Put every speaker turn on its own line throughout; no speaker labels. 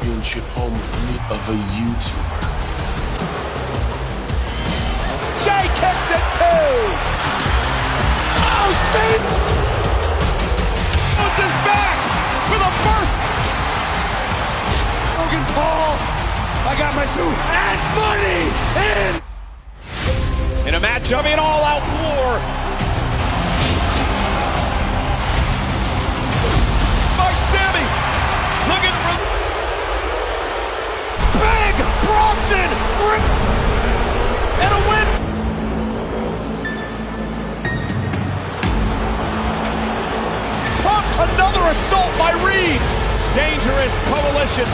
championship home of a YouTuber.
Jay kicks it too! Oh, Cena! Is back for the first! Logan Paul, I got my suit and money in a match of an all-out war. By Sammy, looking for Big Bronson and a win. Pump, another assault by Reed. Dangerous coalition.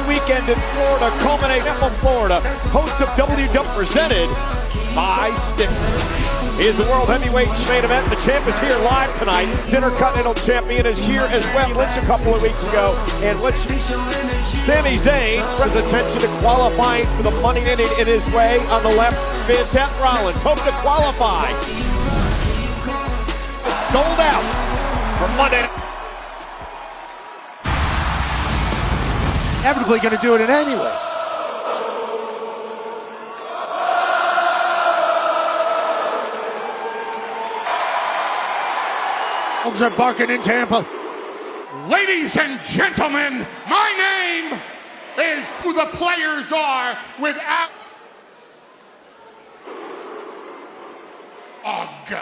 Weekend in Florida, culminating in Florida. Host of WW presented by Stick. Is the World Heavyweight main event. The champ is here live tonight. Intercontinental Champion is here as well. He lynched a couple of weeks ago. And what Sami Zayn has attention to qualifying for the money in his way. On the left, Seth Rollins. Hope to qualify. Sold out for Monday.
Inevitably going to do it in any way. Dogs are barking in Tampa.
Ladies and gentlemen, my name is who the players are without Og.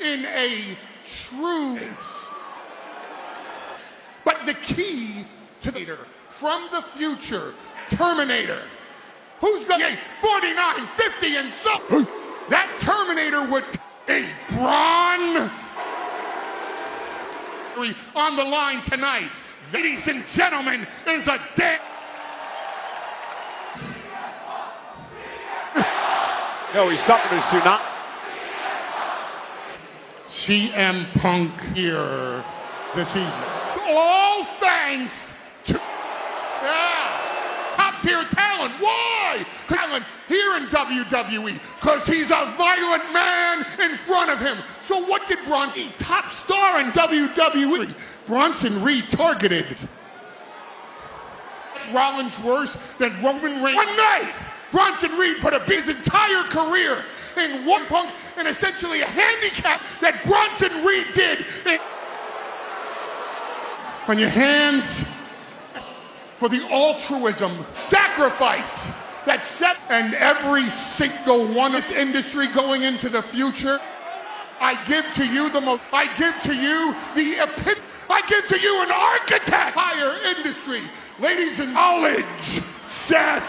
In a true, but the key to the leader from the future, Terminator. Who's got 49, 50, and so that Terminator is Braun on the line tonight. Ladies and gentlemen, is a dead.
No, he's suffering a tsunami.
CM Punk here this evening. All thanks to top tier talent. Why? Talent here in WWE, because he's a violent man in front of him. So what did Bronson, top star in WWE, Bronson Reed targeted? Rollins worse than Roman Reigns. One night, Bronson Reed put his entire career in one Punk and essentially a handicap that Bronson Reed did. On your hands for the altruism, sacrifice that set and every single one of this industry going into the future. I give to you the most, I give to you the epitome, I give to you an architect, higher industry. Ladies and knowledge, Seth.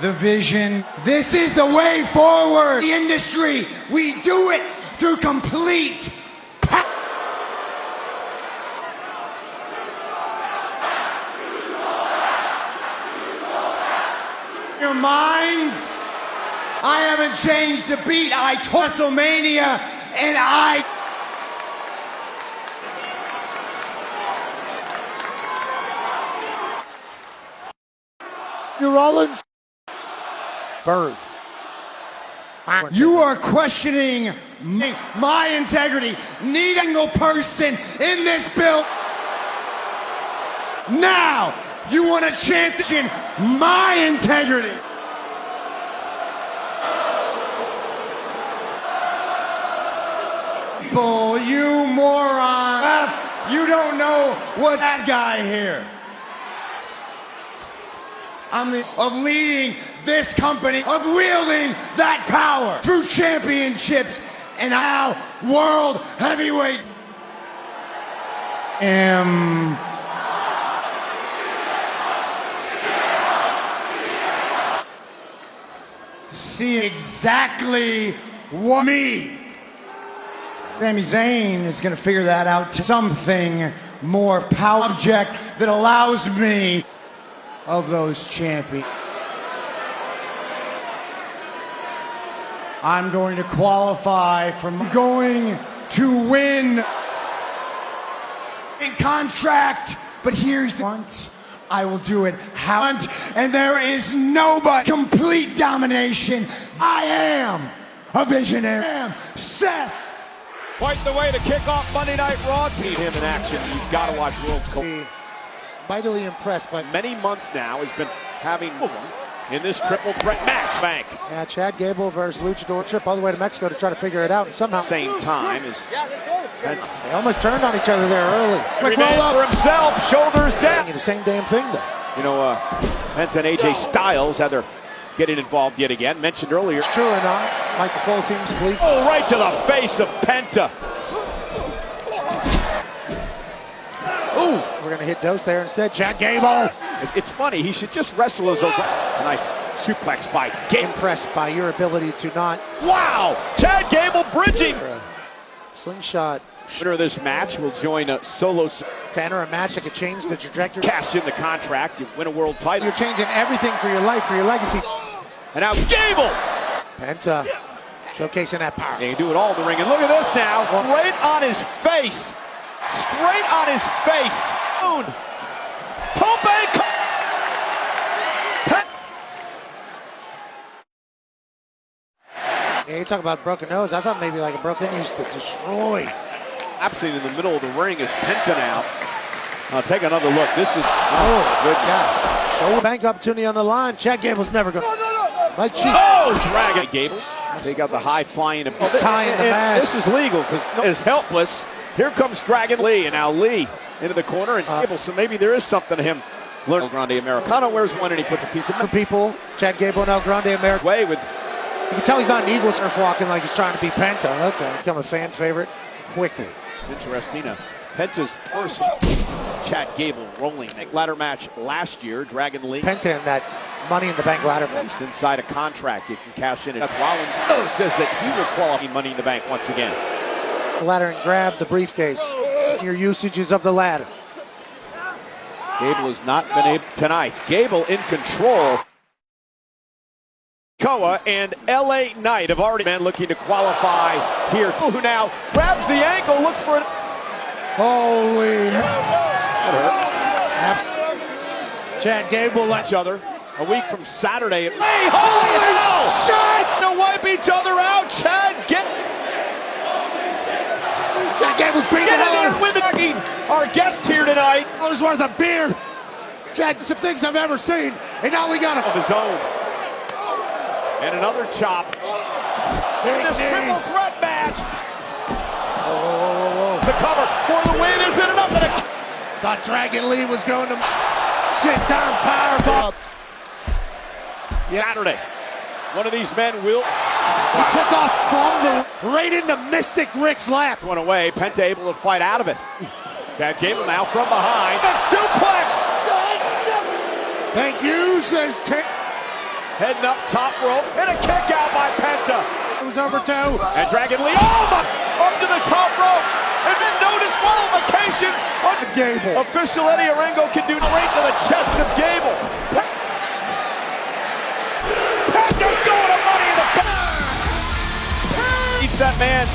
The vision. This is the way forward. The industry. We do it through complete. Your minds. I haven't changed a beat. I told WrestleMania and I. Rollins. Bird. You are questioning my integrity. Need a single person in this bill. Now, you want to champion my integrity. Bull, you moron. You don't know what that guy here. Of leading this company, of wielding that power through championships and now world heavyweight. see exactly what me. Sami Zayn is going to figure that out to something more power object that allows me of those champions. I'm going to qualify from going to win in contract, but here's the once I will do it how, and there is nobody. Complete domination. I am a visionary. I am Seth.
Quite the way to kick off Monday Night Raw. Need him in action. You've got to watch World's Cup.
Mightily impressed by
Many months now has been having in this triple threat match. Bank.
yeah, Chad Gable versus Luchador, trip all the way to Mexico to try to figure it out, and somehow
Same time as
they almost turned on each other there early.
Quick roll up for himself, shoulders down.
The same damn thing though.
You know, Penta and AJ Styles had their getting involved yet again. Mentioned earlier.
It's true or not, Michael Cole seems to believe.
Oh, right to the face of Penta.
Ooh, we're gonna hit Dose there instead. Chad Gable.
It's funny. He should just wrestle as a nice suplex by Gable.
Impressed by your ability to not.
Wow, Chad Gable bridging.
Slingshot.
Winner of this match will join a solo.
To enter a match that could change the trajectory.
Cash in the contract. You win a world title.
You're changing everything for your life, for your legacy.
And now Gable.
Penta showcasing that power.
They can do it all in the ring. And look at this now. Right on his face. Straight on his face. Tope.
Yeah, you talk about broken nose. I thought maybe like a broken used to destroy.
Absolutely in the middle of the ring is Penta now. Take another look. This is
good gosh. Shoulder bank opportunity on the line. Chad Gable's never going. Right cheek.
Oh, Dragon Gable. They got the high flying.
He's tying the mask.
This is legal because is helpless. Here comes Dragon Lee, and now Lee into the corner and Gable. So maybe there is something to him. Learn El Grande Americano wears one and he puts a piece of
for people. Chad Gable and El Grande Americano.
Way with.
You can tell he's not an Eagle surf walking like he's trying to be Penta. Okay, become a fan favorite quickly.
It's interesting. Penta's first Chad Gable rolling ladder match last year. Dragon Lee.
Penta in that Money in the Bank ladder match.
Inside a contract, you can cash in. That's Rollins says that he will qualify Money in the Bank once again.
The ladder and grab the briefcase. Your usages of the ladder.
Gable has not been able tonight. Gable in control. Koa and LA Knight have already been looking to qualify here. Who now grabs the ankle, looks for it.
Holy
That
hell. Chad Gable let
each other a week from Saturday. Hey, holy hell! Chad to wipe each other out. Chad
Gable's beating
get
hard.
in here with our guest here tonight.
Oh, this was a beer. Chad, some things I've ever seen. And now we got him.
Of his own. And another chop. In this triple threat match. The cover for the win. Is it enough?
Thought Dragon Lee was going to sit down powerbomb.
Saturday. One of these men will.
He took off from the right into Mystic Rick's lap.
One away. Penta able to fight out of it. Chad Gable now from behind. And suplex.
Thank you, says Ted.
Heading up top rope. And a kick out by Penta.
It was over two.
And Dragon Lee. Oh, my. Up to the top rope. And then no disqualifications.
Gable.
Official Eddie Orengo can do right to the chest of Gable. Penta's going to Money in the Bank. Eats that man,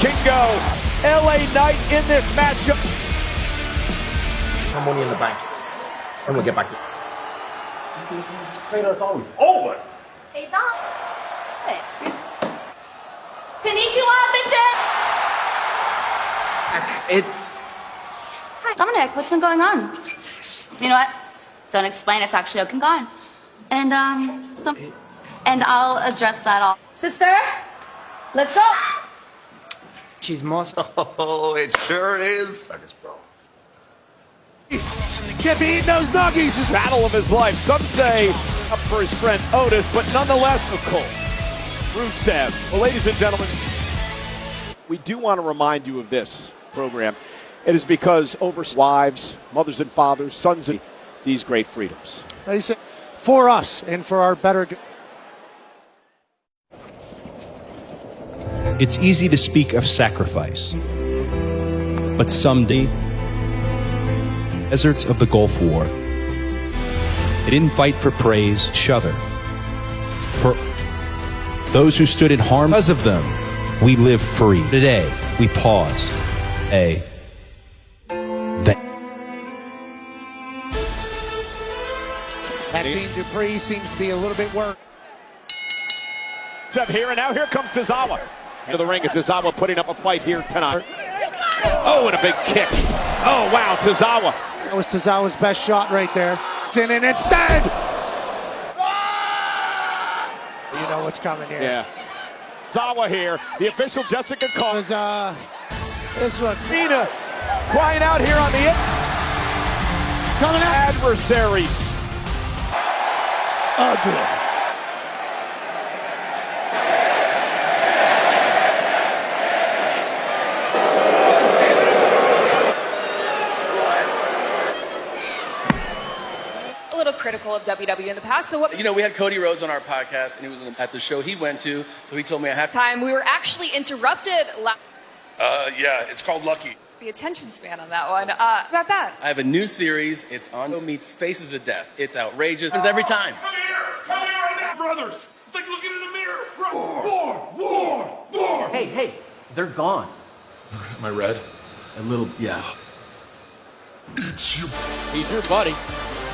Kingo. LA Knight in this matchup.
Some Money in the Bank. And we'll get back to it. Cena, it's always over.
Hey, Doc. Konnichiwa, bitches!
It's
Hi, Dominic, what's been going on? You know what? Don't explain, it's actually a con. And, and I'll address that all. Sister, let's go!
She's most.
Oh, it sure is. I just bro.
Can't be eating those nuggies.
Battle of his life. Some say up for his friend Otis, but nonetheless, of course, Rusev. Well, ladies and gentlemen, we do want to remind you of this program. It is because over wives, mothers and fathers, sons of these great freedoms.
They say, for us and for our better.
It's easy to speak of sacrifice, but someday, deserts of the Gulf War, they didn't fight for praise, each other. For those who stood in harm, because of them, we live free. Today, we pause.
Maxine Dupree seems to be a little bit worried.
It's up here, and now here comes Tozawa. Into the ring, and Tozawa putting up a fight here tonight. Oh, and a big kick. Oh, wow, Tozawa.
That was Tozawa's best shot right there. It's in, and instead, you know what's coming here.
Yeah. Tozawa here, the official Jessica Cole.
This one.
Cena crying out here on the coming out. Adversaries.
Ugly.
A little critical of WWE in the past. So what?
You know, we had Cody Rhodes on our podcast, and he was at the show he went to, so he told me I have
time we were actually interrupted.
Yeah, it's called Lucky.
The attention span on that one. About that.
I have a new series. It's on meets Faces of Death. It's outrageous. It's every time.
Come here right now, brothers. It's like looking in the mirror. War.
Hey, they're gone.
Am I red?
A little, yeah.
It's you.
He's your buddy.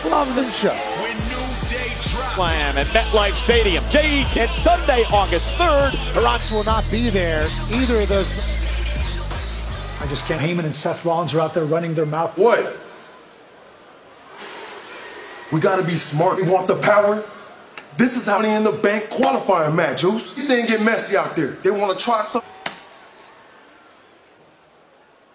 Love the show.
When New Day drops.
Slam at MetLife Stadium. And Sunday, August 3rd.
Rots will not be there. Either of those.
I just can't. Heyman and Seth Rollins are out there running their mouth.
What? We gotta be smart. We want the power. This is how they in the bank qualifying match, Juice. You didn't get messy out there. They want to try something.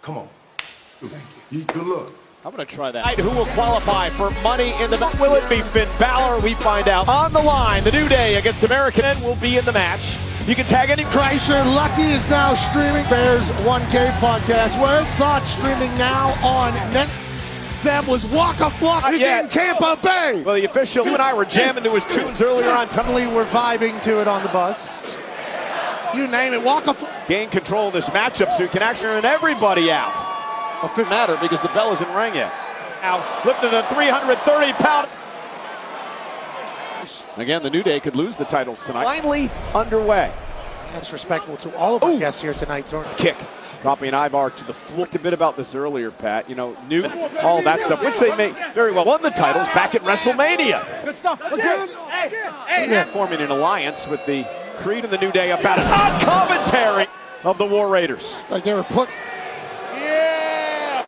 Come on. Thank you. Good luck.
I'm going to try that. Who will qualify for Money in the Bank? Will it be Finn Balor? We find out. On the line, the New Day against American will be in the match. You can tag any.
Kreischer Lucky is now streaming. Bears 1K podcast. Where thoughts streaming now on net. Them was Waka Flocka is in Tampa Bay.
Well, the official, you and I were jamming to his tunes earlier on.
Suddenly we're vibing to it on the bus. You name it, Waka Flocka.
Gain control of this matchup so you can actually turn everybody out. It couldn't matter because the bell isn't rang yet. Now, lifting the 330-pound. Again, the New Day could lose the titles tonight. Finally underway.
That's respectful to all of our guests here tonight.
Kick. Dropping Ivar to the floor. Looked a bit about this earlier, Pat. You know, New, all that stuff, which they may very well won the titles back at WrestleMania. Good stuff. Forming an alliance with the Creed and the New Day about it. On commentary of the War Raiders.
Like they were put.
Yeah.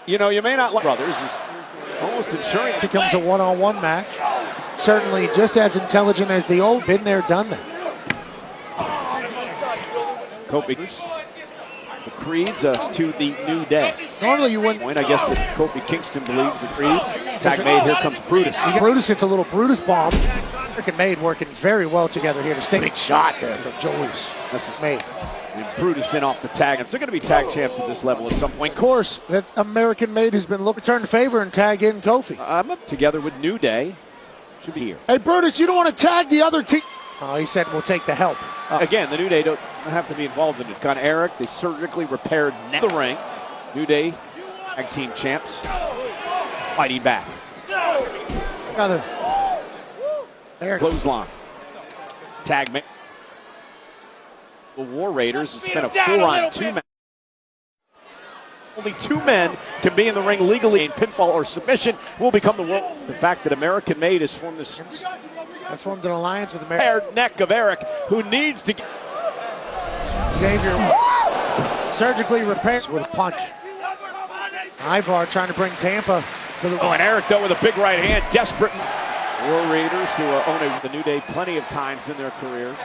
You know, you may not like brothers. Is almost ensuring
it becomes a one-on-one match. Certainly just as intelligent as the old. Been there, done that.
Kofi, the Creeds to the New Day.
Normally you wouldn't.
I guess that Kofi Kingston believes it's Creed. Tag made, here comes Brutus.
Brutus hits a little Brutus bomb. American Made working very well together here to stay. Big shot there from Julius.
This is Made. And Brutus in off the tag. They're going to be tag champs at this level at some point.
Of course, that American Made has been looking to turn the favor and tag in Kofi.
I'm up together with New Day. Should be here.
Hey, Brutus, you don't want to tag the other team. Oh, he said we'll take the help.
Again, the New Day don't have to be involved in it. Con Eric, they surgically repaired the ring. New Day, tag team champs, fighting back.
Another.
Clothesline. Tag man. The War Raiders, it's been a 4-on-2 match. Only 2 men can be in the ring legally. Pinfall or submission will become the world. The fact that American Made has formed this.
I formed an alliance with American.
Neck of Eric, who needs to get.
Xavier surgically repairs with a punch. Ivar trying to bring Tampa to the.
Oh, and Eric though with a big right hand, desperate. War Raiders who own the New Day plenty of times in their careers.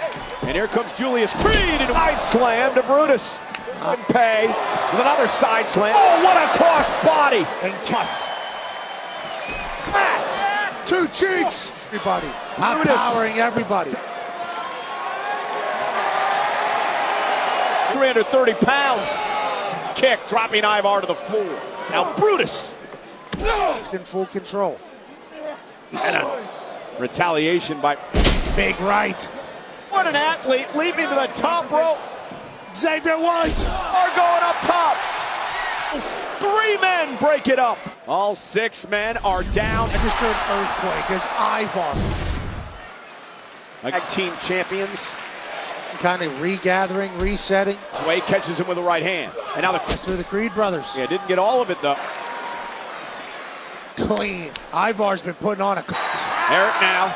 And here comes Julius Creed and a side slam to Brutus. And Pay with another side slam. Oh, what a cross body!
And Kiss. Two cheeks. Everybody. Empowering everybody.
330 pounds. Kick, dropping Ivar to the floor. Now Brutus.
In full control.
And a retaliation by
big right.
What an athlete, leaping to the top rope.
Xavier Woods
are going up top. 3 men break it up. All 6 men are down.
Registered earthquake as Ivar.
Tag team champions.
Kind of regathering, resetting.
Sway catches him with the right hand. And now
through the Creed brothers.
Yeah, didn't get all of it though.
Clean. Ivar's been putting on a...
Eric now.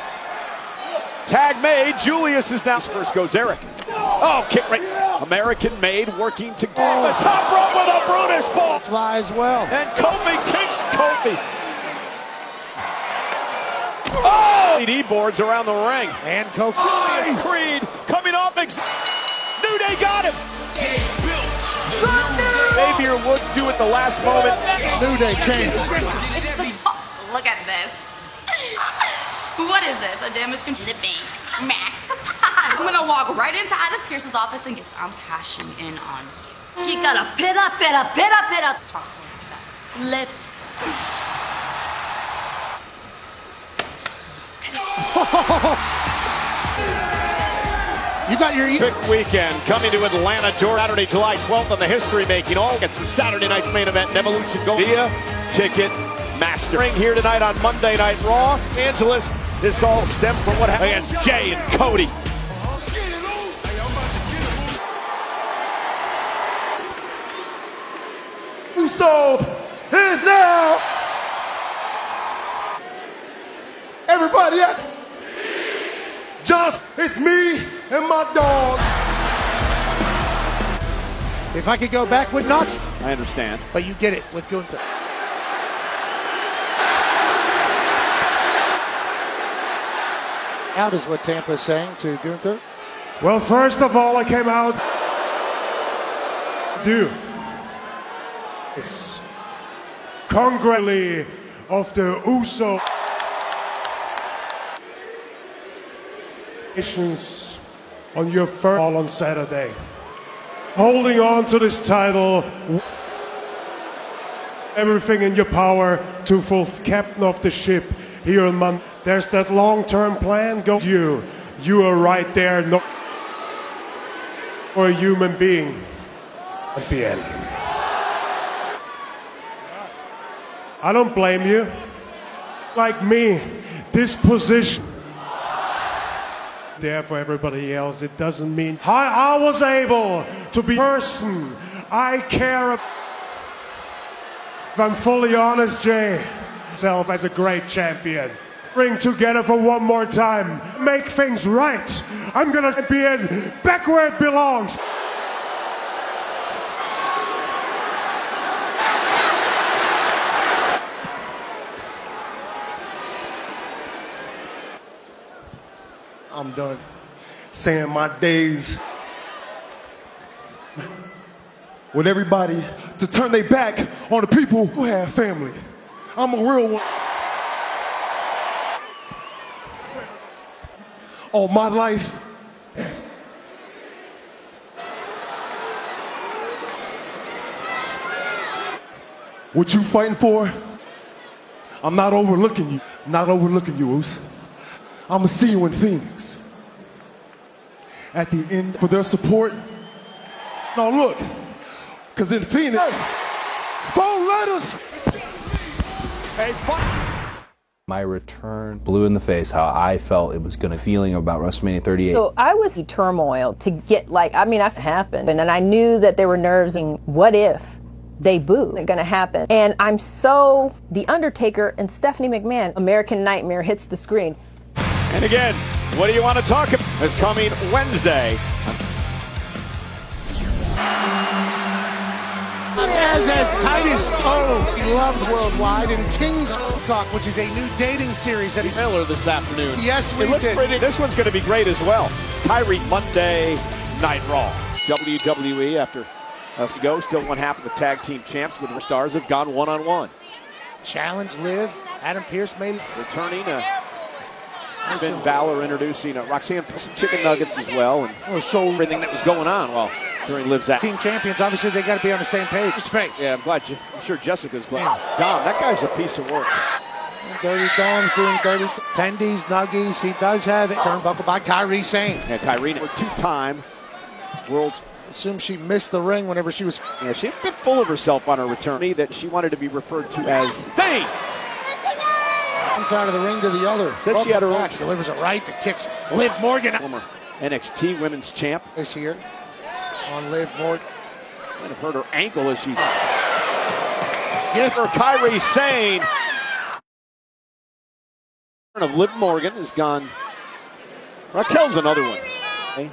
Tag made. Julius is now. First goes Eric. Oh, kick right. American made working to the top rope with a Brutus ball.
Flies well.
And Kofi kicks Kofi. Oh! LED boards around the ring.
And Kofi.
Julius Creed coming off. New Day got him. Xavier Woods do it the last moment.
New Day change.
Look at this. What is this? A damage control? The bank. I'm gonna walk right into Adam Pearce's office and guess I'm cashing in on.
You gotta pit up. Talk to me like that. Let's.
You got your
big weekend coming to Atlanta, Georgia, Saturday, July 12th on the history-making. All gets from Saturday night's main event, Evolution Gold via Ticket Master. Here tonight on Monday Night Raw, Angeles. This all stemmed from what happened against Jay and Cody.
Uso is now. Everybody at just it's me and my dog.
If I could go back with nuts.
I understand.
But you get it with Gunther. Out is what Tampa's saying to Gunther.
Well, first of all, I came out to is congratulate of the Uso on your first ball on Saturday. Holding on to this title, everything in your power to fulfill captain of the ship here on Monday. There's that long-term plan. Go you are right there. No, or a human being at the end. I don't blame you. Like me, this position there for everybody else. It doesn't mean I was able to be a person I care about. If I'm fully honest, Jay, myself as a great champion. Bring together for one more time. Make things right. I'm gonna be in back where it belongs.
I'm done saying my days with everybody to turn their back on the people who have family. I'm a real one. All my life, what you fighting for, I'm not overlooking you. Not overlooking you, Uso. I'm gonna see you in Phoenix. At the end, for their support. Now look, because in Phoenix, 4 letters.
Hey,
my return blew in the face how I felt it was going to feeling about WrestleMania 38.
So I was in turmoil to get I've happened. And I knew that there were nerves and what if they boo? It's going to happen. And I'm so, The Undertaker and Stephanie McMahon, American Nightmare hits the screen.
And again, what do you want to talk about? It's coming Wednesday.
As Titus O, beloved worldwide, and King's Cock, which is a new dating series that he's
Miller this afternoon.
Yes, we
looks
did.
Pretty. This one's going to be great as well. Kyrie Monday Night Raw. WWE after to go, still one half of the tag team champs with the stars have gone one-on-one.
Challenge Liv. Adam Pearce made
returning. Finn Balor introducing Roxanne, some chicken nuggets as well, and
so
everything that was going on during Liv's act.
Team champions, obviously they got to be on the same page.
Yeah, I'm sure Jessica's glad. Dom, that guy's a piece of work.
dirty thumbs, doing dirty tendies, nuggies. He does have it. Turnbuckle by Kairi Sane.
Yeah, Kairi, two-time world.
Assume she missed the ring whenever she was.
Yeah, she's a bit full of herself on her return. That she wanted to be referred to as Sane.
One side of the ring to the other.
Said she had her own.
Delivers it right. The kicks. Liv Morgan.
Former NXT Women's Champ.
This year on Liv Morgan.
Might have hurt her ankle as she gets her. Kairi Sane. Of Liv Morgan has gone. Raquel's another one. Okay.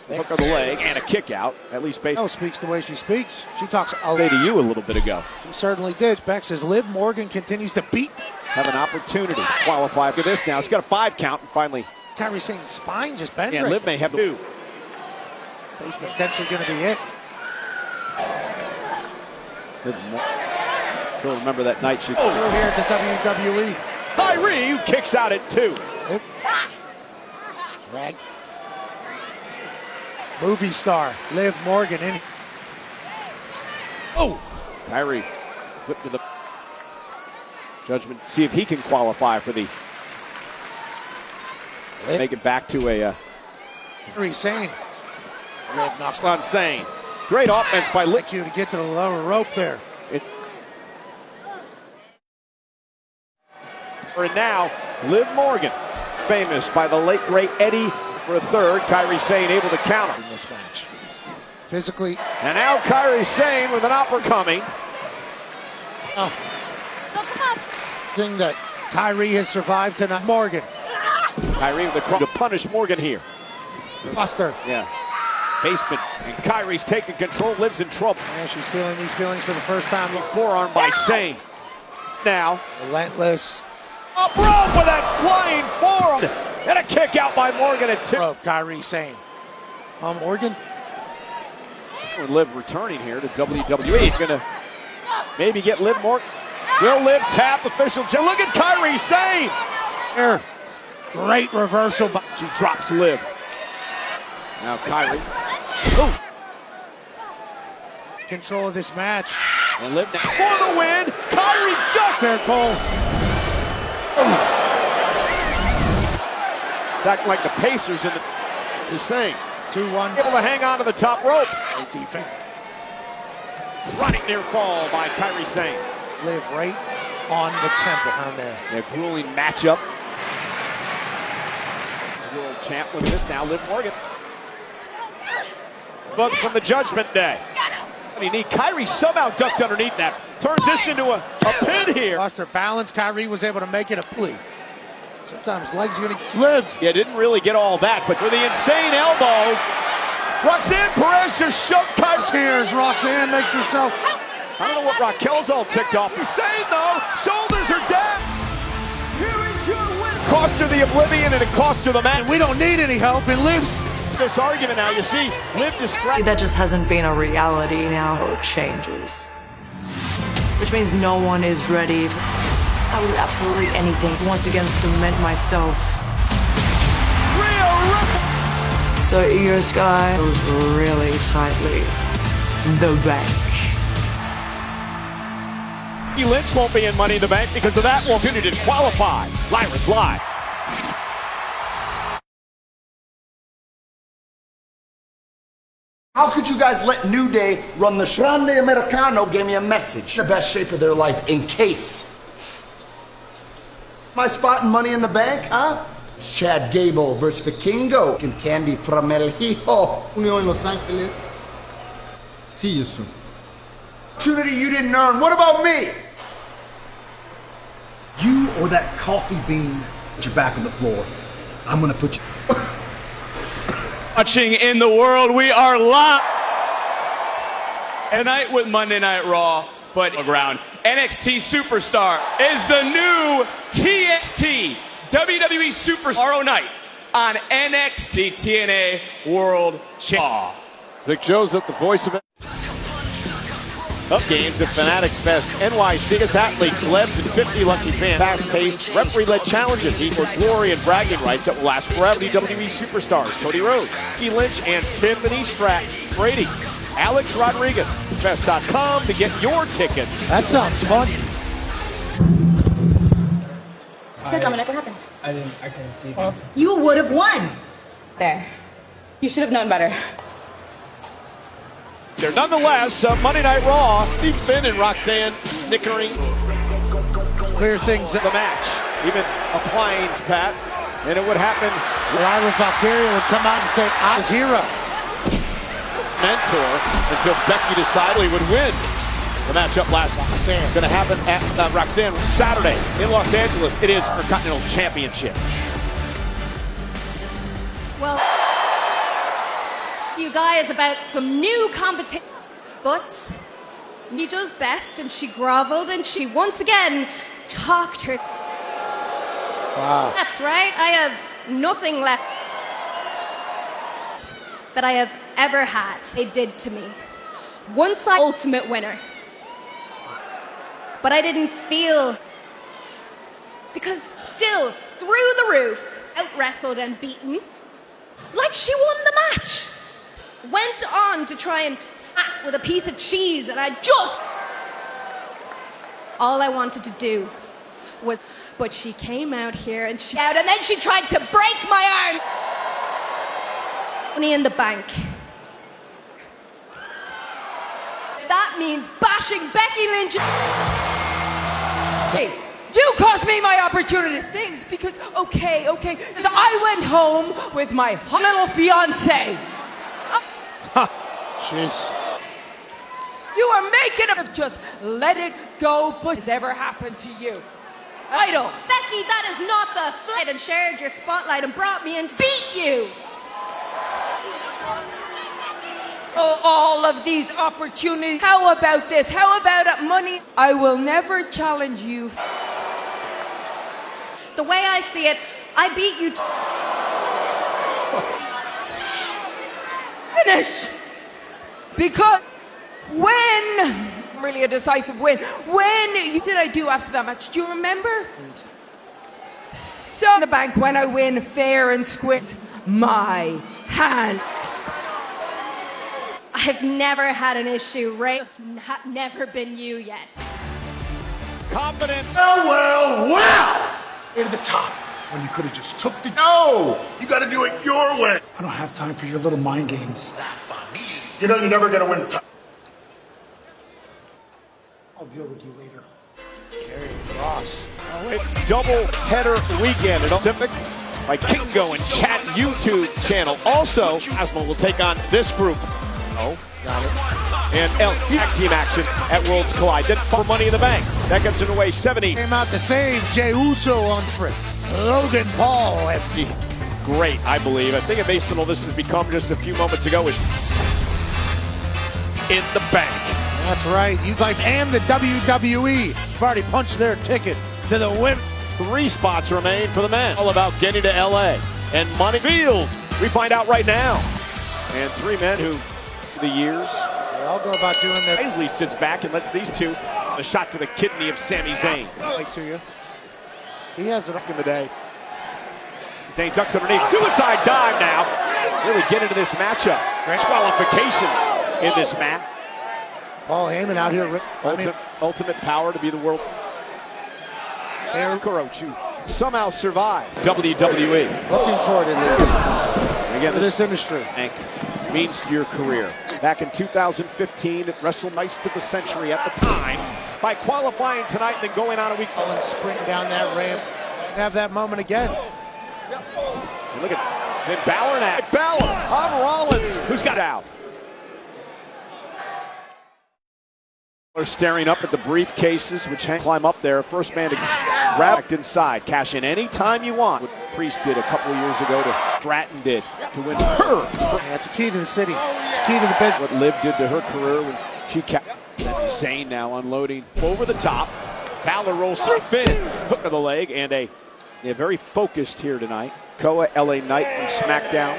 Hook of the leg and a kick out. At least based.
Speaks the way she speaks. She talks.
Say to you a little bit ago.
She certainly did. Beck says Liv Morgan continues to beat.
Have an opportunity to qualify for this now. She's got a 5 count and finally.
Kairi Sane's spine just bent.
Yeah, Liv may have 2.
He's potentially going to be it.
She'll remember that night she.
Here at the WWE.
Kairi, who kicks out at 2.
Rag. Movie star Liv Morgan in.
Oh, Kairi whipped to the Judgment. See if he can qualify for the. Make it back to a.
Kairi Sane. Liv knocks
on Sane. Great offense by Liv.
You to get to the lower rope there.
And now, Liv Morgan, famous by the late great Eddie for a third. Kairi Sane able to counter
in this match. Physically.
And now Kairi Sane with an upper coming.
Thing that Kairi has survived tonight. Morgan.
Kairi with the cross to punish Morgan here.
Buster.
Yeah. Basement. And Kairi's taking control. Liv's in trouble.
Yeah, she's feeling these feelings for the first time.
Forearm by Sane. Now.
Relentless.
Up rope with that flying forearm. And a kick out by Morgan at 2.
Kairi Sane. Morgan.
Liv returning here to WWE. He's going to maybe get Liv Morgan. Will Liv tap official? Look at Kairi Sane.
Here. Great reversal.
She drops Liv. Now Kairi. Ooh.
Control of this match.
And Liv now for the win. Kairi just
there, Cole.
Back like the Pacers in the to Sane.
2-1.
Able to hang on to the top rope.
Defense.
Running near fall by Kairi Sane.
Liv right on the temple down there.
A grueling matchup. World champ. Look at this now. Liv Morgan. Bug from the Judgment Day. Kairi somehow ducked underneath that. Turns this into a pin here.
Lost her balance. Kairi was able to make it a plea. Sometimes legs are going to live.
Yeah, didn't really get all that, but with the insane elbow, Roxanne Perez just shoved Kairi.
Here's Roxanne makes herself.
I don't know what Raquel's all ticked off. Insane though. Shoulders are down.
Here is your winner.
Cost her the oblivion and it cost her the match.
We don't need any help. It lives.
This argument now, you see, Liv distracted.
That just hasn't been a reality now. It changes. Which means no one is ready. I would do absolutely anything to once again cement myself. So your sky goes really tightly. The bank.
Lynch won't be in Money in the Bank because of that. Won't didn't qualify. Lyra's live.
How could you guys let New Day run the show? Grande Americano gave me a message. The best shape of their life in case. My spot in Money in the Bank, huh? Chad Gable versus Vikingo and Candy from El Hijo. Union in Los Angeles. See you soon. Opportunity you didn't earn. What about me? You or that coffee bean, put your back on the floor. I'm gonna put you.
Watching in the world, we are live tonight with Monday Night Raw, but around NXT Superstar is the new TXT WWE Superstar tomorrow night on NXT TNA World Champ.
Vic Joseph, the voice of it. Up games at Fanatics Fest NYC as athletes led to 50 lucky fans. Fast-paced, referee-led challenges equal glory and bragging rights that will last forever. WWE Superstars Cody Rhodes, Becky Lynch, and Tiffany Stratton Brady. Alex Rodriguez, Fest.com to get your tickets.
That sounds fun.
Yeah, Dominic, what happened?
I couldn't see.
You would have won. There. You should have known better.
They're nonetheless Monday Night Raw. See Finn and Roxanne snickering.
Clear things
The match, even applying to Pat, and it would happen.
Ira Valkyria would come out and say, "I was hero."
Mentor until Becky decided he would win the matchup last night. Going to happen at Roxanne Saturday in Los Angeles. It is her Continental Championship.
Well, you guys about some new competition, but she does best, and she groveled, and she once again talked her.
Wow.
That's right. I have nothing left that I have ever had. They did to me. Once I ultimate winner, but I didn't feel, because still through the roof, out wrestled and beaten, like she won the match. Went on to try and snap with a piece of cheese, and all I wanted to do was, but she came out here and and then she tried to break my arm. Money in the bank. That means bashing Becky Lynch.
Hey, you cost me my opportunity. Things because, okay, because I went home with my hot little fiance.
Jeez.
You are making it. Just let it go. What has ever happened to you? Idol.
Becky, that is not the flight, and shared your spotlight and brought me in to beat you.
Oh, all of these opportunities. How about this? How about money? I will never challenge you.
The way I see it, I beat you.
Finish. Because when, really a decisive win, what did I do after that match? Do you remember? So in the bank when I win fair and square, my hand.
I've never had an issue, right? It's never been you yet.
Confidence.
Well.
To the top when you could have just took the.
No! You gotta do it your way.
I don't have time for your little mind games.
You know you're never gonna win the title.
I'll deal with you later.
Carry Cross. Double header weekend at Pacific by Kingo and Chat YouTube channel. Also, Asma will take on this group. Oh, got it. And L tag team action at Worlds Collide. Then for Money in the Bank. That gets underway 70.
Came out to save Jey Uso on Logan Paul.
Great, I believe. I think based on all this has become just a few moments ago is in the bank.
That's right. You life and the WWE have already punched their ticket to the win.
3 spots remain for the men. All about getting to LA and Money Field. We find out right now. And 3 men who, for the years,
they all go about doing their.
Isley sits back and lets these 2 a shot to the kidney of Sami Zayn.
Like to you. He has it up
in the day. Zayn ducks underneath. Suicide dive now. Really get into this matchup. Disqualifications in this match.
Paul Heyman out here.
Ultimate power to be the world. Aaron Kurochu somehow survived WWE.
Looking for it in this.
Again,
this industry.
Means to your career. Back in 2015 at WrestleMania of the Century at the time by qualifying tonight and then going on a week.
And sprint down that ramp. Have that moment again.
And look at Finn Balor now. Balor on Rollins, who's got out. They're staring up at the briefcases, which climb up there. First man to grab inside. Cash in any time you want. What Priest did a couple of years ago to Stratton did to win her.
That's the key to the city. It's key to the business.
What Liv did to her career when she kept. Zayn now unloading over the top. Balor rolls through Finn. Hook of the leg and they're very focused here tonight. Koa, LA Knight from SmackDown.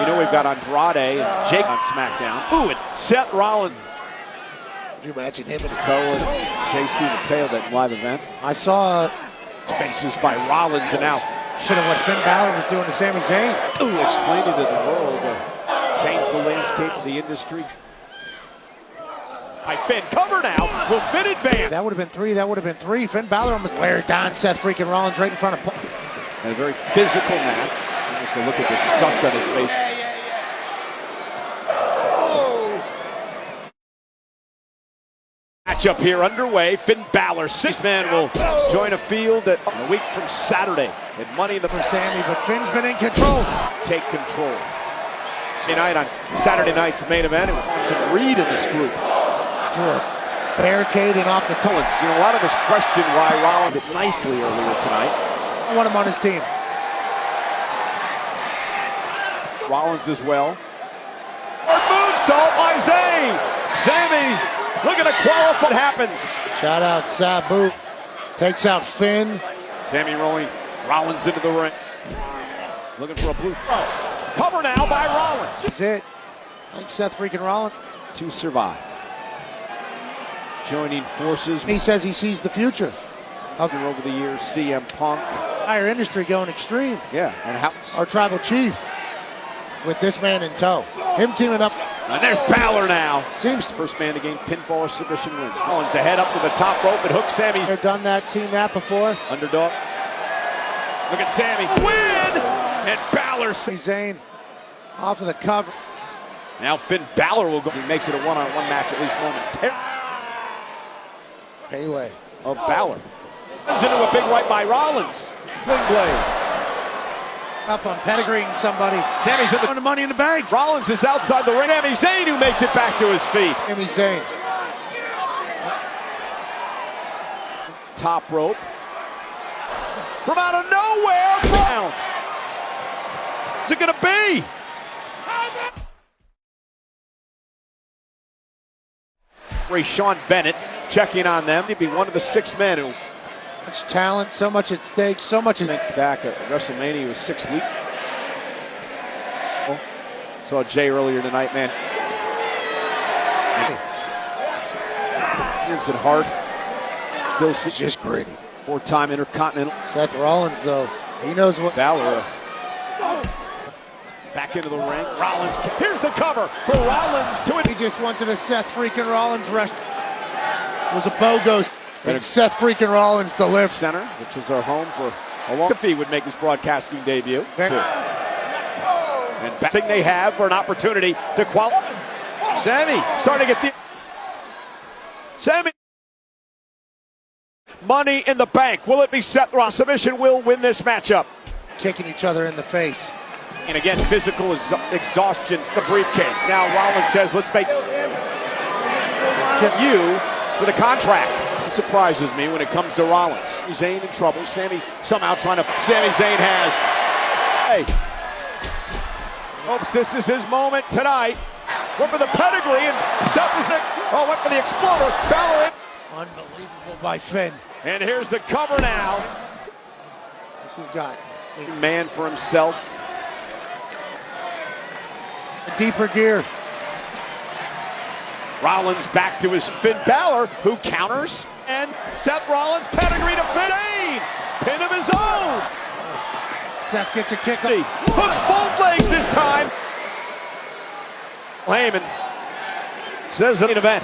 We know we've got Andrade and Jake on SmackDown. Ooh, and Seth Rollins.
Could you imagine him and
Koa, JC Mateo, that live event.
I saw
faces by Rollins and now
should have what Finn Balor was doing to Sami Zayn.
Ooh, explaining to the world, change the landscape of the industry. By Finn, cover now, will Finn advance?
That would have been three, that would have been three. Finn Balor almost wear down Seth freaking Rollins right in front of Paul.
And a very physical match. Just a look at disgust on his face. Matchup here underway. Finn Balor, six-man, will join a field a week from Saturday. And Money in the
for Sammy, but Finn's been in control.
Take control. Tonight on Saturday night's main event, it was some Reed in this group.
Through a barricade and off the Tullins.
You know, a lot of us question why Rollins did nicely earlier tonight.
I want him on his team.
Rollins as well. Moonsault by Zayn. Sammy looking to qualify. What happens?
Shout out Sabu. Takes out Finn.
Sammy rolling Rollins into the ring. Looking for a blue throw. Cover now by Rollins.
That's it. I think Seth freaking Rollins
to survive. Joining forces.
He says he sees the future.
Over the years, CM Punk.
Entire industry going extreme.
Yeah, and how
our tribal chief with this man in tow. Him teaming up.
And there's Balor now.
Seems
first man to gain pinfall or submission wins. Rollins the head up to the top rope and hooks Sammy.
They've done that, seen that before.
Underdog. Look at Sammy. Win! And Balor.
Zayn off of the cover.
Now Finn Balor will go. He makes it a one-on-one match at least momentarily.
Pele.
Of Balor. Comes into a big right by Rollins. Big blade.
Up on pedigreeing somebody.
Sammy's in
the Money in the Bank.
Rollins is outside the ring. Sami Zayn who makes it back to his feet.
Sami Zayn.
Top rope. From out of nowhere. Brown. What's it going to be? Ray Sean Bennett checking on them. He'd be one of the 6 men who.
Much talent, so much at stake, so much is
back at WrestleMania. He was 6 weeks. Oh, saw Jay earlier tonight, man. Vincent Hart. Still
just gritty.
4-time Intercontinental.
Seth Rollins, though, he knows what.
Balor. Back into the ring. Rollins. Here's the cover for Rollins to it.
He just went to the Seth freaking Rollins rush. It was a BOGO. And Seth freaking Rollins delivered.
Center, which was our home for a long time. He would make his broadcasting debut. And thing they have for an opportunity to qualify. Sammy starting to get the. Sammy. Money in the Bank. Will it be Seth Rollins? Submission will win this matchup.
Kicking each other in the face.
And again, physical exhaustion's the briefcase. Now Rollins says, let's make you for the contract. It surprises me when it comes to Rollins. Zayn in trouble. Sammy somehow trying to. Sami Zayn has. Hey. Hopes this is his moment tonight. Went for the pedigree and Seth was there. Oh, went for the exploder. Balor.
Unbelievable by Finn.
And here's the cover now.
This has got
a man for himself.
A deeper gear.
Rollins back to his Finn Balor, who counters. And Seth Rollins pedigree to Finn. Pin of his own.
Seth gets a kick.
Hooks both legs this time. Heyman says an event.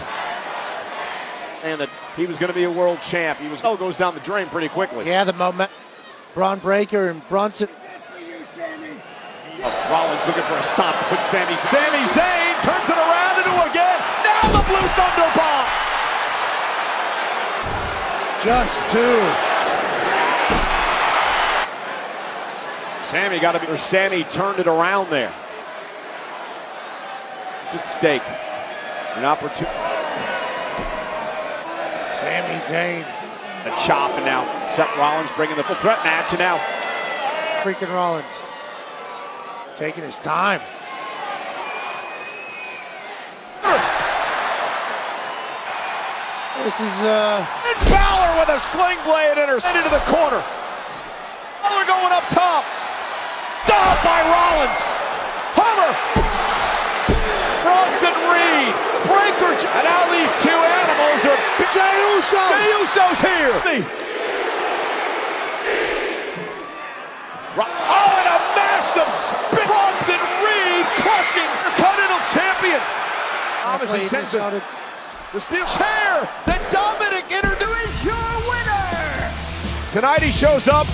And that he was going to be a world champ. He was goes down the drain pretty quickly.
Yeah, the moment. Braun Breaker and Brunson.
Rollins looking for a stop to put Sami Zayn turns it around into again. Now the Blue Thunder bomb.
Just 2.
Sammy turned it around there. It's at stake. An opportunity.
Sami Zayn.
The chop, and now Seth Rollins bringing the full threat match, and now
freaking Rollins taking his time. This is
and Balor with a sling blade into the corner. Balor going up top. Down by Rollins. Hover. Bronson Reed. Breaker. And now these 2 animals are.
Jey Uso.
Jey Uso's here. Oh, and a massive spin. Bronson Reed crushing Continental Champion. Obviously, The steel chair that Dominic introduced your winner. Tonight he shows up.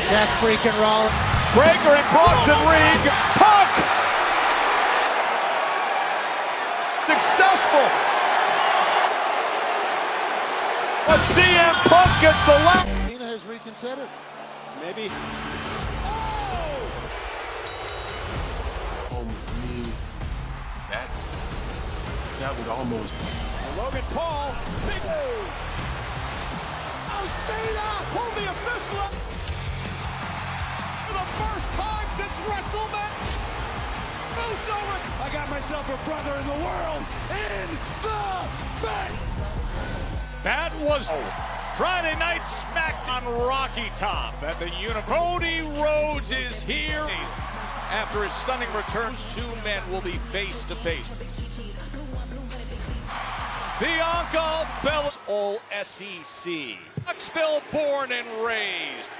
Seth freaking Rollins.
Breaker and Bronson ring. Punk. Successful. But CM Punk gets the last.
Cena has reconsidered.
Maybe.
That would almost.
Logan Paul. Big move. Oh, Cena pulled the official up. For the first time since WrestleMania.
I got myself a brother in the world in the bank.
That was Friday Night SmackDown Rocky Top at the Cody Rhodes is here. After his stunning return, two men will be face to face. Bianca Belair, all SEC. Knoxville born and raised.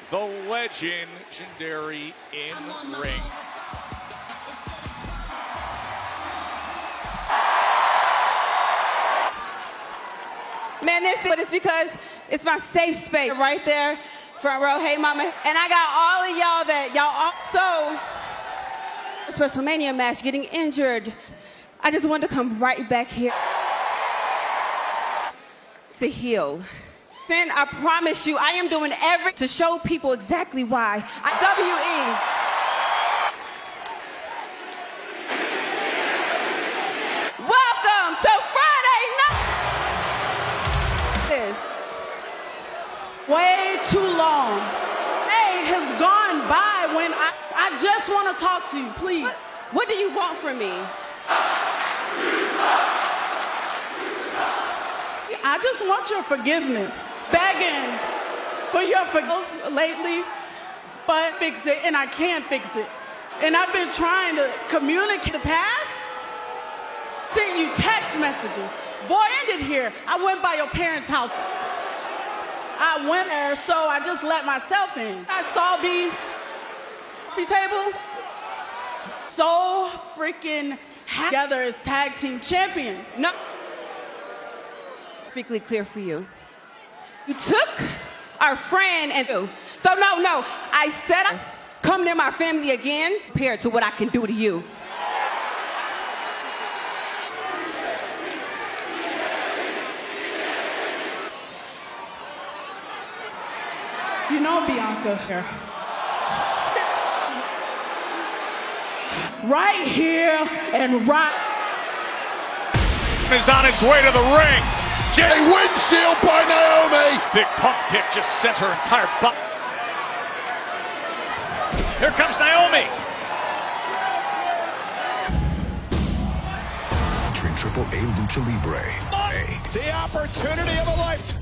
The legendary in ring.
Man, it's because it's my safe space right there, front row. Hey, mama. And I got all of y'all that y'all also, this WrestleMania match, getting injured. I just wanted to come right back here to heal. Then I promise you, I am doing everything to show people exactly why. Welcome to Friday Night.
Way too long. Day has gone by when I just want to talk to you, please.
What do you want from me?
I just want your forgiveness. Begging for your forgiveness lately, but fix it, and I can't fix it. And I've been trying to communicate the past, sent you text messages. Boy, ended here. I went by your parents' house. I went there, so I just let myself in. I saw the table. So freaking together as tag team champions.
No. Perfectly clear for you. You took our friend and so no. I said come near my family again compared to what I can do to you.
You know, Bianca, right here and right
is on its way to the ring.
A windshield by Naomi.
Big pump kick just sent her entire butt. Here comes Naomi.
Featuring Triple A Lucha Libre.
The opportunity of a lifetime.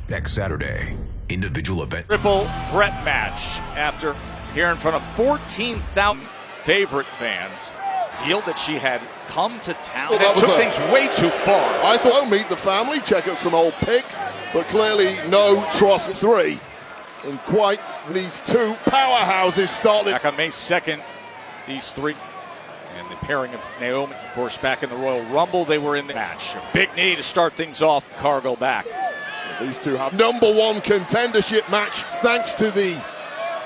Next Saturday, individual event.
Triple threat match after here in front of 14,000 favorite fans. Feel that she had come to town and took things way too far.
I thought, oh, meet the family, check out some old pics, but clearly no trust 3. And quite these two powerhouses start.
Back on May 2nd, these three. And the pairing of Naomi, of course, back in the Royal Rumble, they were in the match. A big knee to start things off, Cargo back.
These two have #1 contendership match thanks to the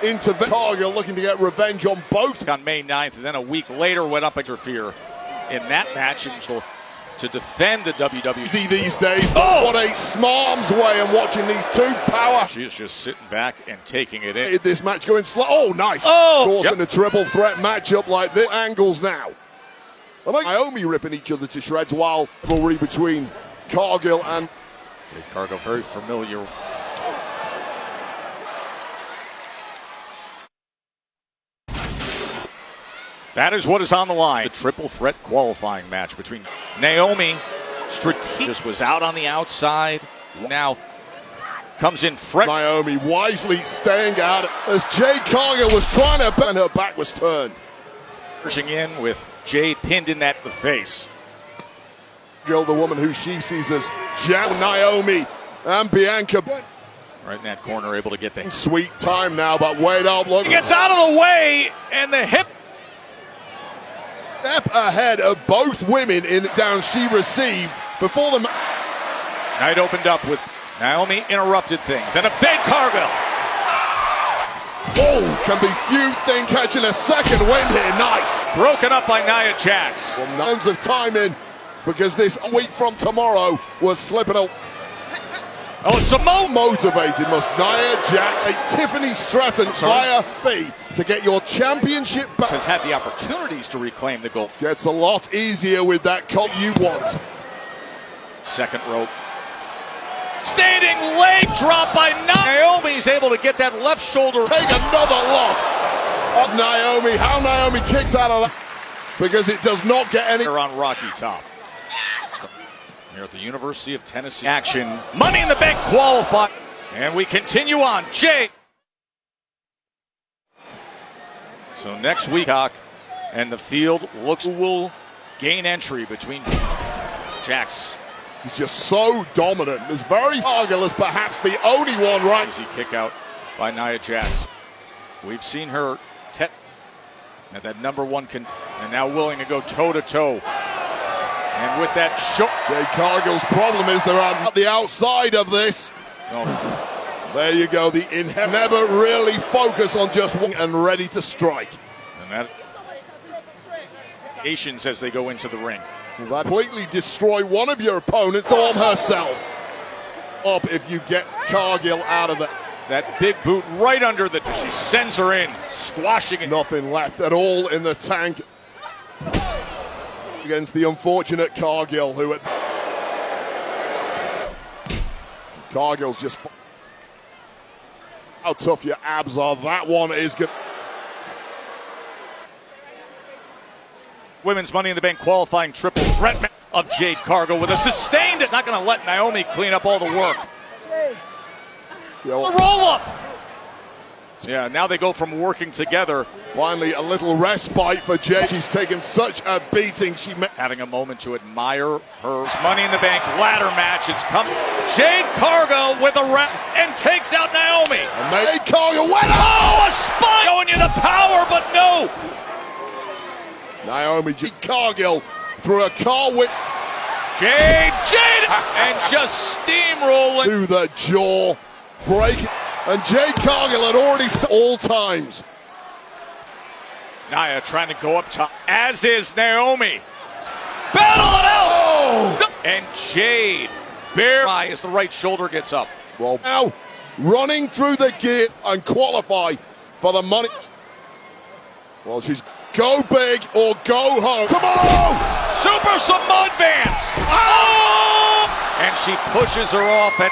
intervention. Cargill looking to get revenge on both.
On May 9th, and then a week later went up interfere in that match to defend the WWE.
Easy these days, but what a smarm's way in watching these two power.
She is just sitting back and taking it in.
This match going slow. Oh, nice.
Oh,
of course, in a triple threat matchup like this. Angles now. I like Naomi ripping each other to shreds while rivalry between Cargill and
Cargo very familiar. That is what is on the line. The triple threat qualifying match between Naomi, strategist, was out on the outside. Now comes in fresh.
Naomi wisely staying out as Jade Cargill was trying to bend, her back was turned.
Pushing in with Jade pinned in the face.
The woman who she sees as Naomi and Bianca.
Right in that corner, able to get the
sweet time now, but wait up, look.
He gets out of the way, and the hip.
step ahead of both women in the down she received before the
Night opened up with Naomi interrupted things and a big Cargill.
Oh, can be few things catching a second wind here. Nice.
Broken up by Nia Jax.
Well, tons of time in because this week from tomorrow was slipping away.
Oh, Simone
motivated must Nia Jax, a Tiffany Stratton fire B to get your championship back.
Has had the opportunities to reclaim the gold.
Gets a lot easier with that colt you want.
Second rope. Standing leg drop by Naomi's able to get that left shoulder.
Take another look of Naomi. How Naomi kicks out of that because it does not get any.
They're on Rocky Top. Here at the University of Tennessee. Action. Money in the Bank qualified. And we continue on. Jay. So next week, and the field looks will gain entry between Jax.
He's just so dominant. As very Cargill is perhaps the only one right.
Easy kick out by Nia Jax. We've seen her at that number one and now willing to go toe to toe. And with that shot,
Jade Cargill's problem is they're on the outside of this.
Oh.
There you go. The never really focus on just one and ready to strike.
And that Asians as they go into the ring.
That completely destroy one of your opponents, Storm herself. Up if you get Cargill out of it.
That big boot right under the. She sends her in, squashing it.
Nothing left at all in the tank against the unfortunate Cargill, who at Cargill's just. How tough your abs are. That one is good.
Women's Money in the Bank qualifying triple threat of Jade Cargill with a sustained. It's not going to let Naomi clean up all the work. A roll up. Yeah, now they go from working together.
Finally, a little respite for Jade. She's taken such a beating.
Having a moment to admire her Money in the Bank ladder match. It's coming. Jade Cargill with a rest and takes out Naomi.
Jade Cargill went.
Oh, a spine showing you the power, but no.
Naomi Cargill through a car whip.
Jade, and just steamrolling
to the jaw break. And Jade Cargill had already all times.
Nia trying to go up top, as is Naomi. Battle it out! Oh! And Jade, bare eye as the right shoulder gets up.
Well, now running through the gate and qualify for the money. Well, she's go big or go home. Tomorrow!
Super Samoan advance! Oh! And she pushes her off at.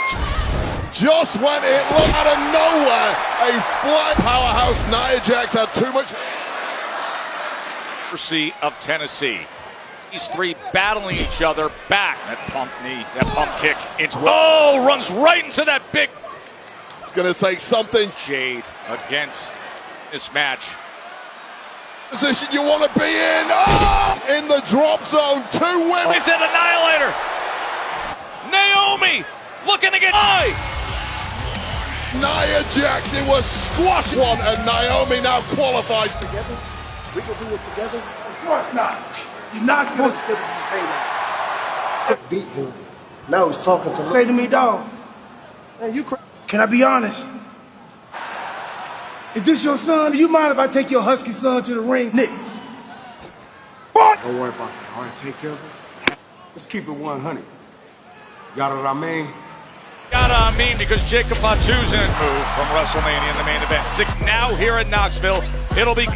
Just when it looked out of nowhere, a flat powerhouse. Nia Jax had too much.
Mercy of Tennessee. These three battling each other back. That pump knee, that pump kick. Runs right into that big.
It's going to take something.
Jade against this match.
Position you want to be in. Oh! In the drop zone. Two women.
Is it Annihilator? Naomi looking to get high.
Nia Jax, it was squash one, and Naomi now qualifies
together. We can do it together.
Of course not. You're not supposed to say that.
Beat him. Now he's talking to me.
Say to me, dog.
Man, you
Can I be honest? Is this your son? Do you mind if I take your husky son to the ring, Nick? What?
Don't worry about that. All right, take care of it. Let's keep it 100. Got what I mean?
Got what I mean, because Jacob Fatu's in move from WrestleMania in the main event. 6 now here in Knoxville. It'll be.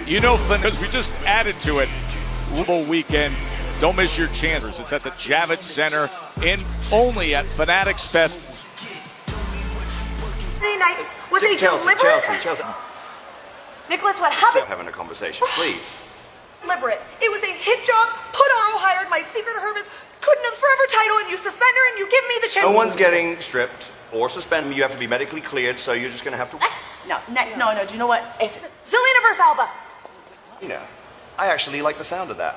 You know, because we just added to it. Louisville weekend. Don't miss your chances. It's at the Javits Center in only at Fanatics Fest.
Night was he deliberate?
Chelsea.
Nicholas, what happened?
Having a conversation, please.
Deliberate. It was a hit job. Put on. Hired my secret Hermes. Couldn't have forever title, and you suspend her, and you give me the chance.
No one's getting stripped or suspended. You have to be medically cleared, so you're just going to have to.
No. Do you know what? If Zelina versus Alba.
You know, I actually like the sound of that.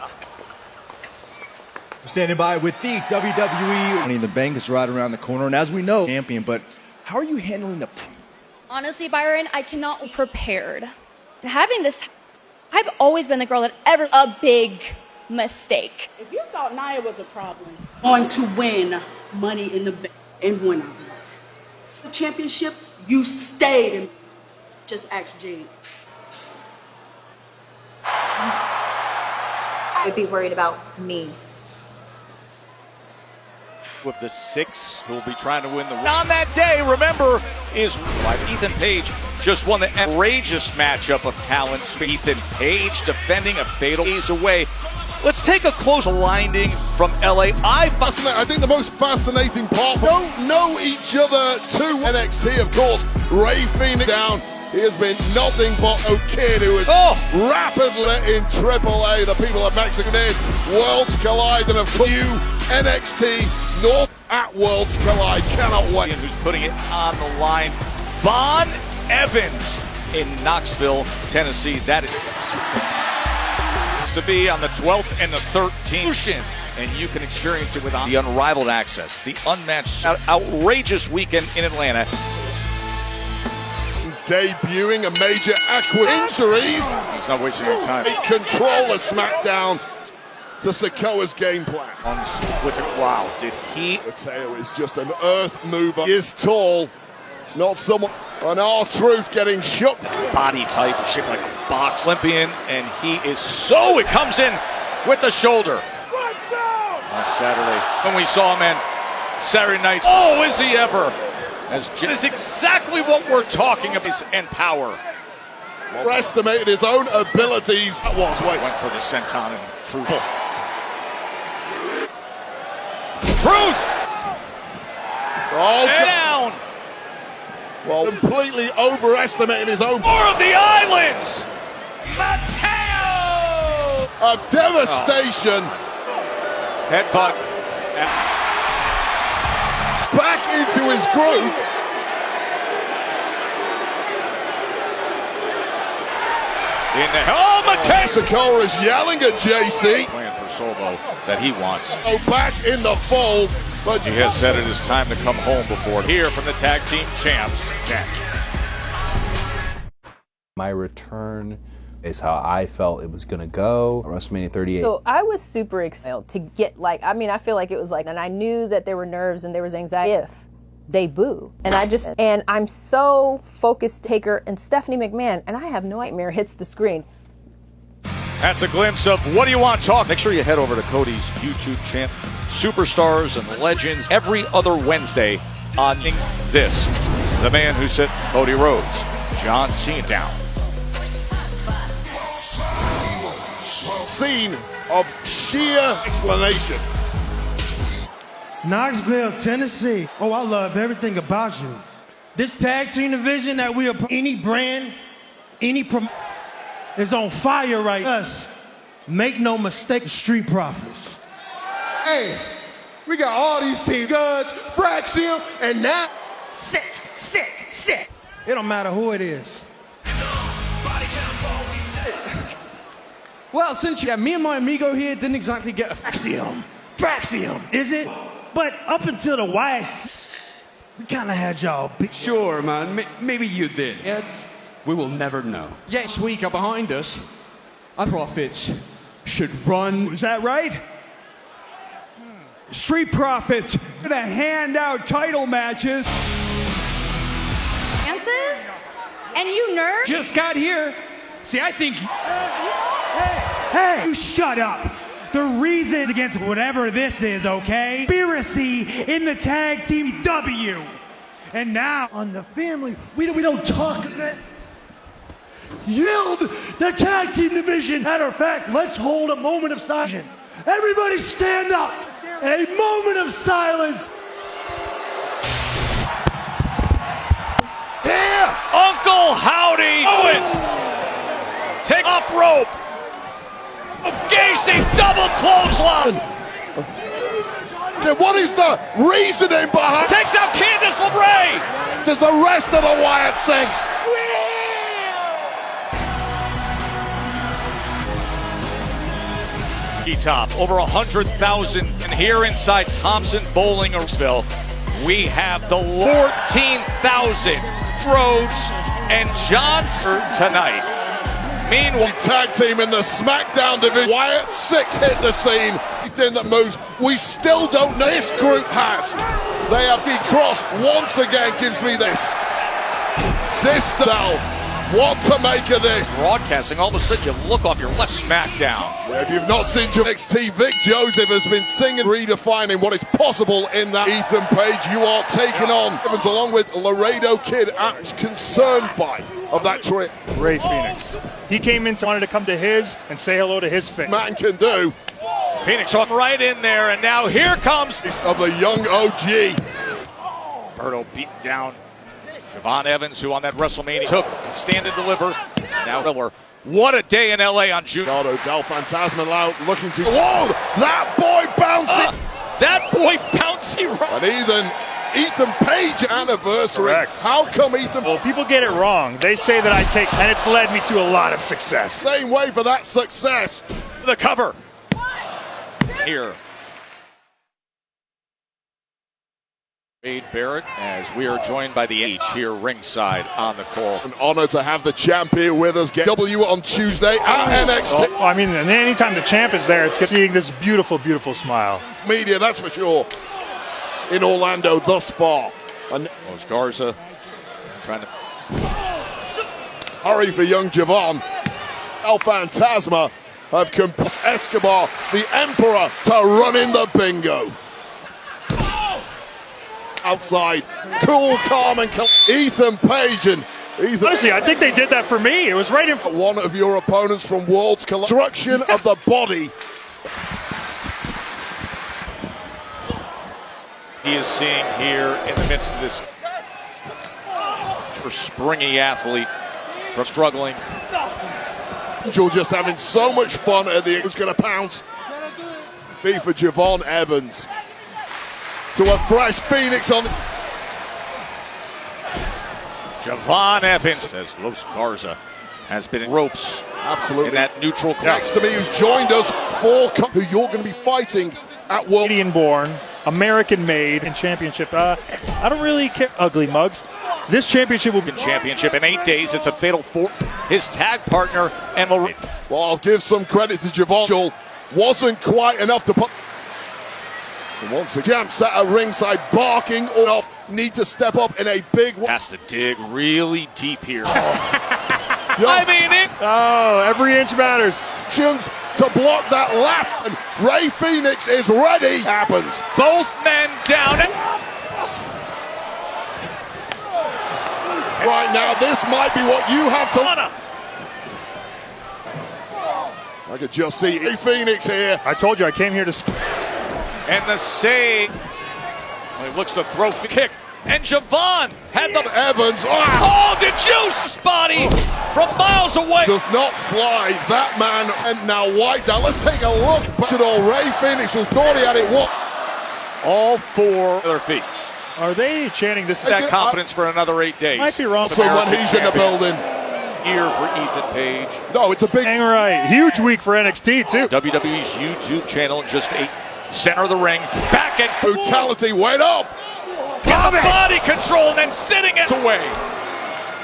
I'm standing by with the WWE. Money in the Bank is right around the corner, and as we know, champion, but how are you handling the...
Honestly, Byron, I cannot be prepared. Having this, I've always been the girl that ever a big mistake.
If you thought Nia was a problem, going to win Money in the Bank and win it. The championship, you stayed and just ask Jade.
I'd be worried about me.
With the 6 who will be trying to win the on that day, remember, is like Ethan Page just won the outrageous matchup of talents. Ethan Page defending a fatal ease away. Let's take a close landing from LA. I
think the most fascinating part, don't know each other to NXT, of course. Ray Phoenix down. He has been nothing but a kid who is rapidly in AAA. The people of Mexico did. Worlds Collide, and of course, you NXT North at Worlds Collide. Cannot wait.
Who's putting it on the line? Von Evans in Knoxville, Tennessee. That is to be on the 12th and the 13th. And you can experience it with the unrivaled access, the unmatched, outrageous weekend in Atlanta.
Debuting a major injuries.
He's not wasting any time.
Control of SmackDown to Sikoa's game plan.
Wow, did he?
Mateo is just an earth mover. He is tall, not someone. An R-Truth getting shook.
Body type, shaped like a box. Olympian, and he is so. It comes in with the shoulder. On Saturday, when we saw him in Saturday nights. Oh, is he ever? As is exactly what we're talking about, and power.
Overestimated his own abilities.
That was White. Went for the senton and Truth. Truth!
Oh,
down!
Well, completely overestimating his own.
More of the islands! Mateo!
A devastation.
Headbutt.
Back into his groove.
In the Mateo!
Sikoa is yelling at JC.
Plan for Solo that he wants.
Oh, back in the fold. But
he has said it is time to come home before. Here from the tag team champs, Jack.
My return is how I felt it was going to go. WrestleMania 38.
So I was super excited to get I feel like it was and I knew that there were nerves and there was anxiety if they boo. And I'm so focused taker and Stephanie McMahon, and I have no nightmare hits the screen.
That's a glimpse of what do you want to talk. Make sure you head over to Cody's YouTube channel, Superstars and Legends, every other Wednesday on this. The man who set Cody Rhodes, John Cena down.
Scene of sheer explanation.
Knoxville, Tennessee. Oh, I love everything about you. This tag team division that we are, any brand, is on fire right now. Us, make no mistake, Street Profits.
Hey, we got all these team guns, Fraxium, and now
sick. It don't matter who it is. Well, since me and my amigo here didn't exactly get a Fraxium, is it? But up until the Wyatt, we kind of had y'all.
Sure, man. Maybe you did. We will never know.
Next week are behind us. Our Profits should run. Is that right? Street Profits gonna hand out title matches.
Chances? And you nerd?
Just got here. See, I think. Hey, you shut up. The reason against whatever this is, okay? Conspiracy in the tag team W. And now on the family, we don't talk this. Yield the tag team division. Matter of fact, let's hold a moment of silence. Everybody stand up. A moment of silence.
Here, Uncle Howdy Owen. Take up rope. Gacy double clothesline.
What is the reasoning behind?
Takes out Candice LeRae.
Does the rest of the Wyatt Six?
Ski Top, over 100,000. And here inside Thompson Bowling, Oaksville, we have the 14,000 Rhodes and Johnson tonight. Meanwhile,
tag team in the SmackDown division. Wyatt 6 hit the scene. Anything that moves, we still don't know. This group has. They have the cross once again. Gives me this. Sister, what to make of this?
Broadcasting, all of a sudden you look off your left SmackDown.
If you've not seen NXT, Vic Joseph has been singing, redefining what is possible in that. Ethan Page, you are taking on Evans along with Laredo Kid. I'm concerned by of that trip.
Ray Phoenix. He came in, wanted to come to his and say hello to his fan.
Man can do.
Phoenix on right in there, and now here comes
of the young OG.
Berto beaten down. Javon Evans, who on that WrestleMania took stand and deliver. Now Miller. What a day in LA on June.
Del Fantasma out looking to. Whoa! That boy bouncy.
That boy bouncy.
And Ethan Page anniversary.
Correct.
How come Ethan?
Well, people get it wrong. They say that I take, and it's led me to a lot of success.
Same way for that success.
The cover. Here. Wade Barrett, as we are joined by the H here ringside on the call.
An honor to have the champ here with us. Get W on Tuesday at NXT.
I mean, and anytime the champ is there, it's good seeing this beautiful, beautiful smile.
Media, that's for sure. In Orlando thus far. And
Garza trying to
hurry for young Javon. El Fantasma have compelled Escobar, the Emperor, to run in the bingo. Outside, cool, calm, and Ethan Page and Ethan.
Honestly, I think they did that for me. It was right in front.
One of your opponents from Worlds Destruction of the body.
He is seeing here in the midst of this springy athlete from struggling.
Angel just having so much fun at the. Who's going to pounce? Be for Javon Evans. To a fresh Phoenix on.
Javon Evans says Los Garza has been in ropes.
Absolutely.
In that neutral corner.
Next to me, who's joined us for who you're going to be fighting at World.
Canadian-born, American-made, and championship. I don't really care. Ugly mugs. This championship will be
championship in 8 days. It's a fatal for his tag partner and Laredo.
Well, I'll give some credit to Javon. Wasn't quite enough to put. And once the jam sat at ringside barking off, need to step up in a big one.
Has to dig really deep here.
I
mean it.
Oh, every inch matters.
To block that last, and Ray Phoenix is ready. Happens.
Both men down.
Right now, this might be what you have to. I could just see Ray Phoenix here.
I told you I came here to.
And the save. Well, he looks to throw kick. And Javon had the
Evans.
Oh, the juice body from miles away.
Does not fly. That man. And now White down. Let's take a look. But Ray Phoenix, who thought he had it. What?
All four of their feet.
Are they chanting this?
That confidence for another 8 days.
Might be wrong.
So when he's in the building.
Here for Ethan Page.
No, it's a big.
Hang right. Huge week for NXT too.
WWE's YouTube channel in just 8. Center of the ring, back and
brutality, wait up!
Got body control and then sitting it away.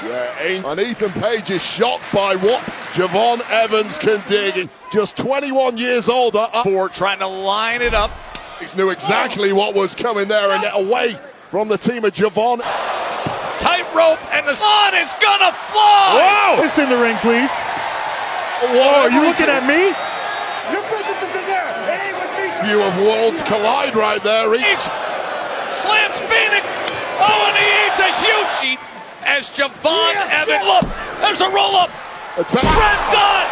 Yeah, and Ethan Page is shocked by what Javon Evans can dig. Just 21 years older.
For trying to line it up.
He knew exactly what was coming there and get away from the team of Javon.
Tightrope and the sun is gonna fly!
Whoa! This in the ring, please.
Whoa,
are you looking at me?
Your business is in there. It ain't with me.
View of worlds collide right there.
Slams Phoenix. Oh, and he eats a huge sheet as Javon Evans. Look, there's a roll-up. Red Dot.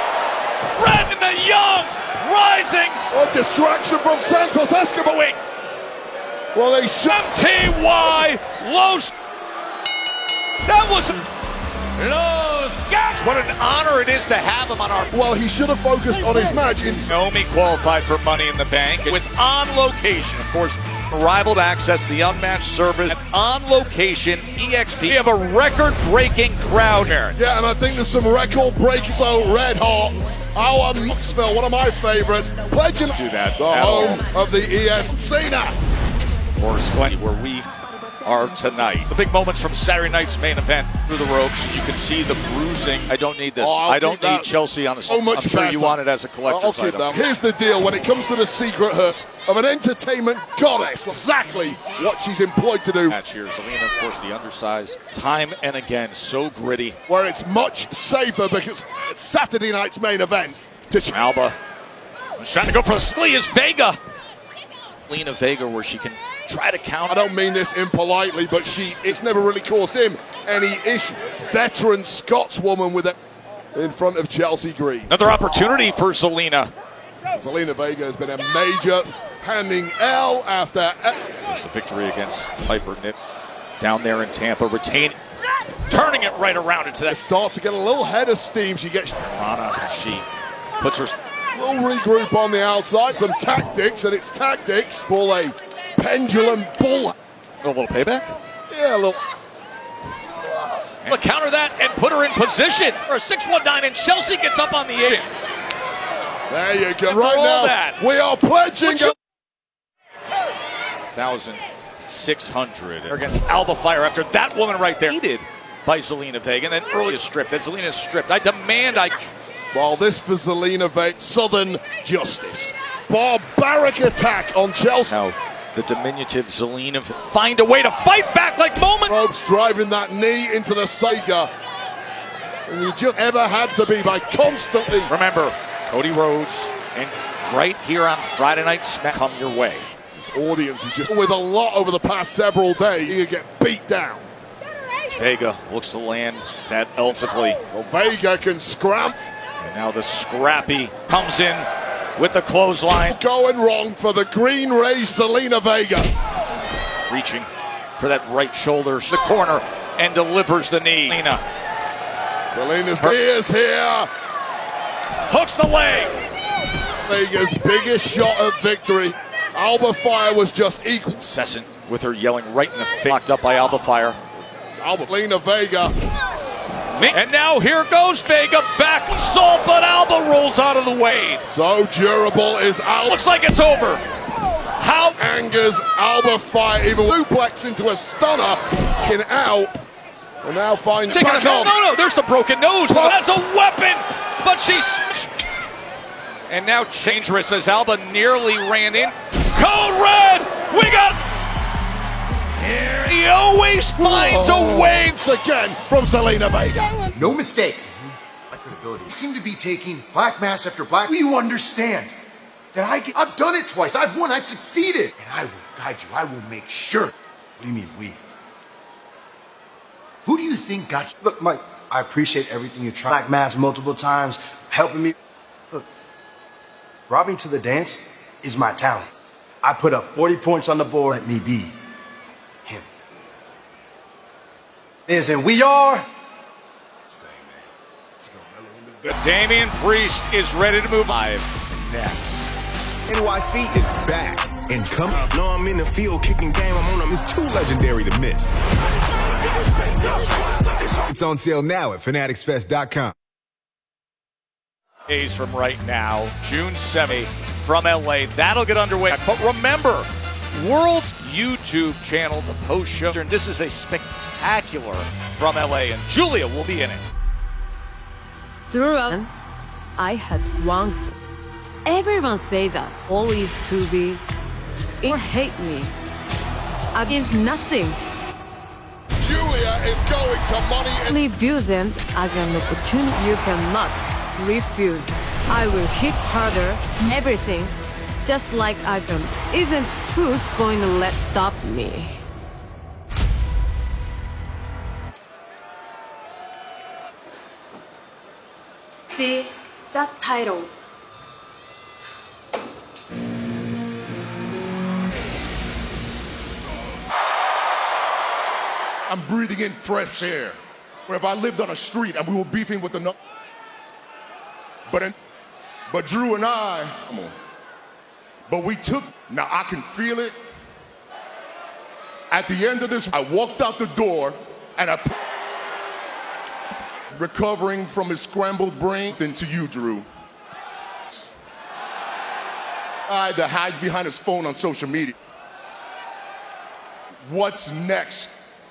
Red and the Young rising.
A distraction from Santos Escobar.
Wait.
Well, they should.
MTY Los. That was Los Gas. What an honor it is to have him on our.
Well, he should have focused on his match.
Naomi qualified for Money in the Bank with On Location, of course. Rivaled access, the unmatched service, and on location, EXP. We have a record-breaking crowd here.
Yeah, and I think there's some record-breaking, so red hot. Our Knoxville, one of my favorites, pledging
Do that
the home of the ES Cena.
Or where we are tonight. The big moments from Saturday night's main event through the ropes. You can see the bruising. I don't need this. I don't need Chelsea on the
so much
I'm sure
better.
you want it as a collector's
I'll keep
item.
that. Here's the deal when it comes to the secret hurts of an entertainment goddess. Exactly what she's employed to do.
Match here. Zelina, of course, the undersized. Time and again, so gritty.
Where it's much safer because it's Saturday night's main event.
Alba was trying to go for a Zelina Vega. Zelina Vega where she can try to counter.
I don't mean this impolitely, but it's never really caused him any issue. Veteran Scotswoman with it in front of Chelsea Green.
Another opportunity for Zelina.
Zelina Vega has been a major handing L after L.
There's the victory against Piper Nip down there in Tampa, retaining, turning it right around into that.
Starts to get a little head of steam. She gets
Rana, and she puts her.
We'll regroup on the outside. Some tactics, and it's tactics. Pull a pendulum bull.
A little payback?
Yeah, a little.
And counter that and put her in position for a 619, and Chelsea gets up on the 8.
There you go.
After
right
all
now,
that,
we are pledging.
1,600 against Alba Fire after that woman right there. Needed by Zelina Vega, and then early stripped. That Zelina stripped. I demand
Well, this for Zelina Vega. Southern justice. Barbaric attack on Chelsea.
Now, the diminutive Zelina find a way to fight back like moment.
Ropes driving that knee into the Sega. And you just ever had to be by constantly.
Remember, Cody Rhodes, and right here on Friday Night Smack, come your way.
This audience is just with a lot over the past several days. You get beat down.
Vega looks to land that elsively.
Well, Vega can scram.
And now the scrappy comes in with the clothesline.
Going wrong for the green raised Zelina Vega.
Reaching for that right shoulder, the corner, and delivers the knee.
Zelina's ears here.
Hooks the leg.
Vega's biggest shot of victory. Alba Fire was just equal.
Incessant with her yelling right in the face. Locked up by Alba Fire.
Zelina Vega.
And now here goes Vega back with Salt, but Alba rolls out of the way.
So durable is Alba.
Looks like it's over. How
angers Alba Fire, even suplex into a stunner in out. And now finds back on.
No, there's the broken nose. That's a weapon, but she's. And now dangerous as Alba nearly ran in. Code red, we got. He always finds a way.
Once again from Zelina Vega.
No mistakes. My credibility. You seem to be taking black mass after black. Will you understand that I've done it twice. I've won. I've succeeded. And I will guide you. I will make sure. What do you mean we? Who do you think got you?
Look, Mike, I appreciate everything you're trying. Black mass multiple times, helping me. Look, robbing to the dance is my talent. I put up 40 points on the board. Let me be him. And we are. Let's go, man.
Damian Priest is ready to move live next.
NYC is back and coming. No, I'm in the field kicking game. I'm on them. It's too legendary to miss. It's on sale now at fanaticsfest.com.
Days from right now, June 7th from LA. That'll get underway. But remember, World's YouTube channel, the post show. This is a spectacular from LA, and Julia will be in it.
Throughout, I had one. Everyone say that all is to be or hate me against nothing.
Julia is going to money.
Only view them as an opportunity you cannot refuse. I will hit harder, everything, just like I've done. Isn't who's going to let stop me?
See, subtitle.
I'm breathing in fresh air. Where if I lived on a street and we were beefing with another, but Drew and I, come on. But we took. Now I can feel it.
At the end of this, I walked out the door and recovering from his scrambled brain. Then to you, Drew. That hides behind his phone on social media. What's next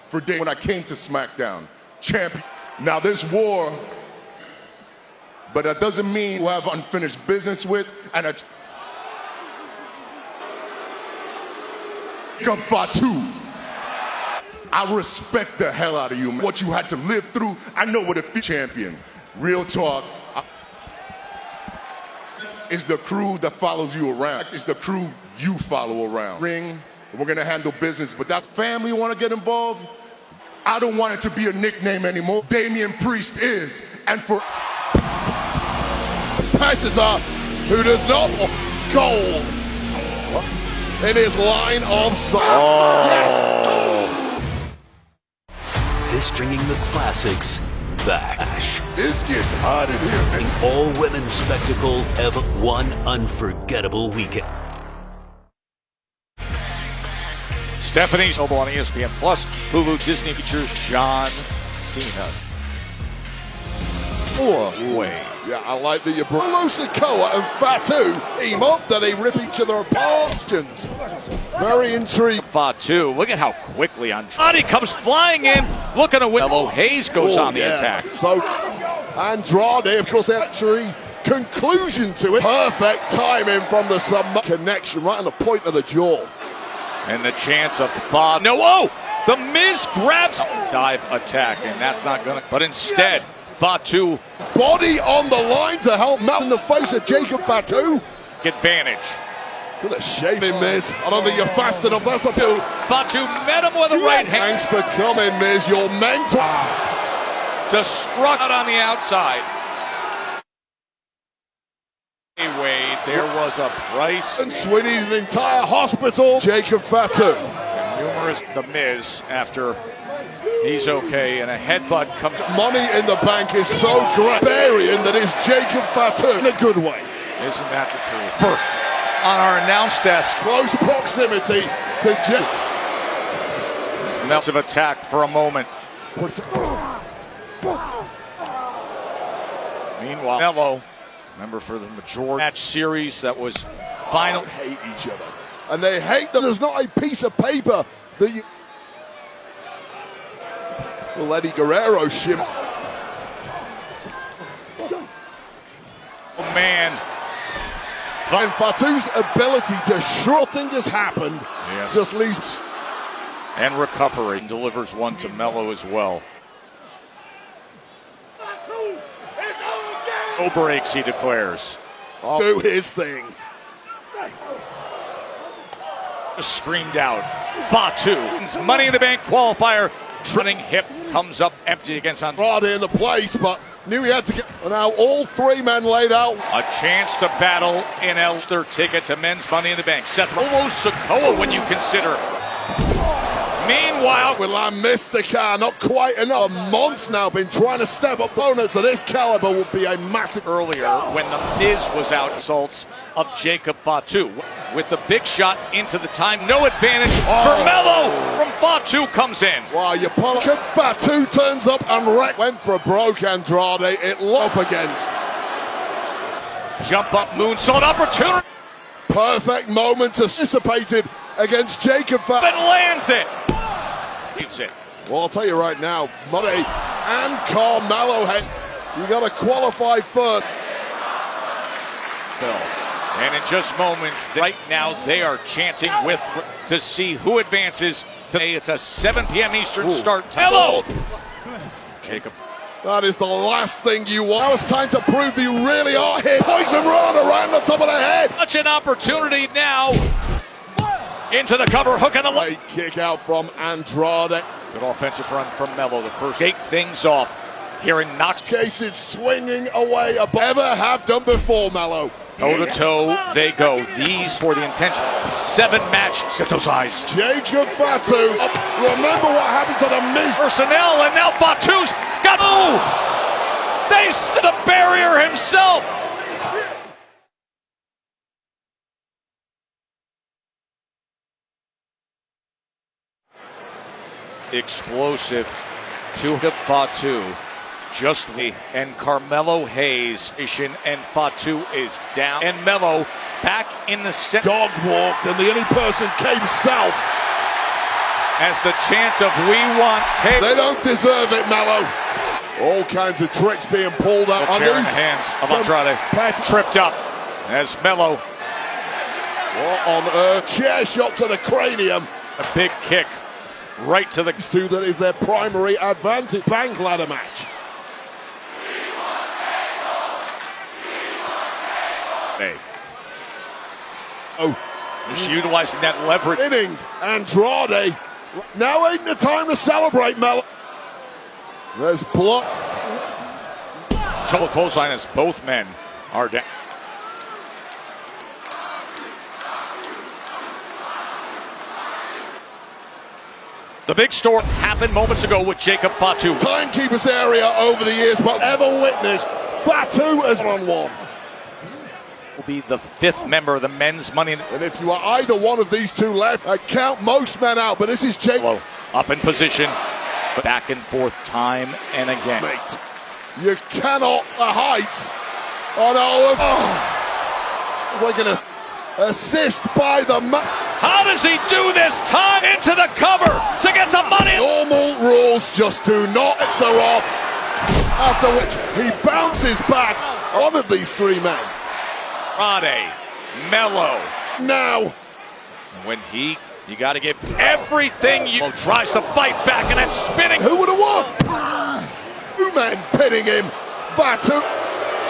for Dave when I came to SmackDown? Champion. Now there's war, but that doesn't mean we'll have unfinished business with and a Fatu. I respect the hell out of you, man. What you had to live through, I know what a champion. Real talk. Is the crew that follows you around. It's the crew you follow around. Ring, we're gonna handle business, but that family wanna get involved? I don't want it to be a nickname anymore. Damian Priest is, and for Pastor, who does not gold in his line of sight.
Oh.
Yes!
This bringing the classics back.
It's getting hot in here.
An all-women's spectacle of one unforgettable weekend.
Stephanie's available on ESPN Plus. Hulu Disney features John Cena. Way.
Yeah, I like that you brought Sikoa and Fatu team up, that they rip each other apart. Very intrigued.
Fatu, look at how quickly Andrade comes flying in, looking to win. Hello, Hayes goes on the attack.
So Andrade, of course, actually conclusion to it. Perfect timing from the connection right on the point of the jaw.
And the chance of Fatu. No, whoa! The Miz grabs dive attack, and that's not gonna. But instead, Fatu.
Body on the line to help melt in the face of Jacob Fatu.
Advantage.
Look at the shape in Miz. I don't think you're fast enough. That's a two.
Fatu met him with a right hand.
Thanks for coming, Miz. You're mental.
Destruct out on the outside. Wade, there was a price.
And Sweeney, the entire hospital. Jacob Fatu.
And numerous the Miz after he's okay, and a headbutt comes.
Money in the bank is so great. Burying that is Jacob Fatu in a good way.
Isn't that the truth? On our announce desk.
Close proximity to Jacob.
Massive attack for a moment. Meanwhile, Mello, remember for the majority match series that was final.
Hate each other. And they hate that there's not a piece of paper that you. Well, Eddie Guerrero shimmer.
Oh, man.
And Fatu's ability to sure things has happened.
Yes.
Just leaves.
And recovery. Delivers one to Mello as well. No breaks, he declares.
Do his thing.
Screamed out. Fatu. Money in the Bank qualifier. Running hip comes up empty against
Andrade in the place, but knew he had to get. Now all three men laid out.
A chance to battle in their ticket to men's Money in the Bank. Seth Sikoa when you consider. Meanwhile,
will I miss the car? Not quite enough. Months now been trying to step up. Opponents of this caliber would be a massive.
Earlier when the Miz was out, results of Jacob Fatu with the big shot into the time. No advantage for Mello from Fatu comes in.
Wow, you pull up. Fatu turns up and went for a broke Andrade. It up against.
Jump up moonsault opportunity.
Perfect moment anticipated against Jacob Fatu.
And lands it. Keeps it.
Well, I'll tell you right now, Money and Carmelo has. You got to qualify first.
And in just moments, right now they are chanting to see who advances. Today it's a 7 p.m. Eastern start. Hello, Jacob.
That is the last thing you want. Now it's time to prove you really are here. Poison run around the top of the head.
Such an opportunity now. Into the cover, hook on the leg.
Kick out from Andrade.
Good offensive run from Mello. The first shake things off here in Knox.
Cases swinging away above. Ever have done before, Mello.
Toe to toe, they go. These for the intention. 7-match. Get those eyes.
Jacob Fatu. Remember what happened to the Miz
personnel, and now Fatu's got. Oh! They set the barrier himself. explosive to Fatu. Just me and Carmelo Hayes. And Fatu is down. And Melo back in the center.
Dog walked, and the only person came south.
As the chant of "We want tape."
They don't deserve it, Melo. All kinds of tricks being pulled out.
The chair in the hands of Andrade. Tripped up as Melo.
What on earth? Chair shot to the cranium.
A big kick right to the
two. That is their primary advantage. Bank ladder match.
Hey. Oh, just utilizing that leverage.
Inning Andrade. Now ain't the time to celebrate, Melo. There's block.
Trouble clothesline as both men are down. The big story happened moments ago with Jacob Fatu.
Timekeeper's area over the years, but ever witnessed. Fatu has won one.
Will be the fifth member of the men's money.
And if you are either one of these two left, I count most men out, but this is Jacob.
Up in position, but back and forth time and again.
Mate, you cannot, the heights. Oh no, it's like an assist by the man.
How does he do this time into the cover to get some money?
Normal rules just do not so off. After which he bounces back one of these three men.
Friday, Melo.
Now,
when you got to give everything you tries to fight back and then spinning.
Who would have won? Two men pitting him. Fatu.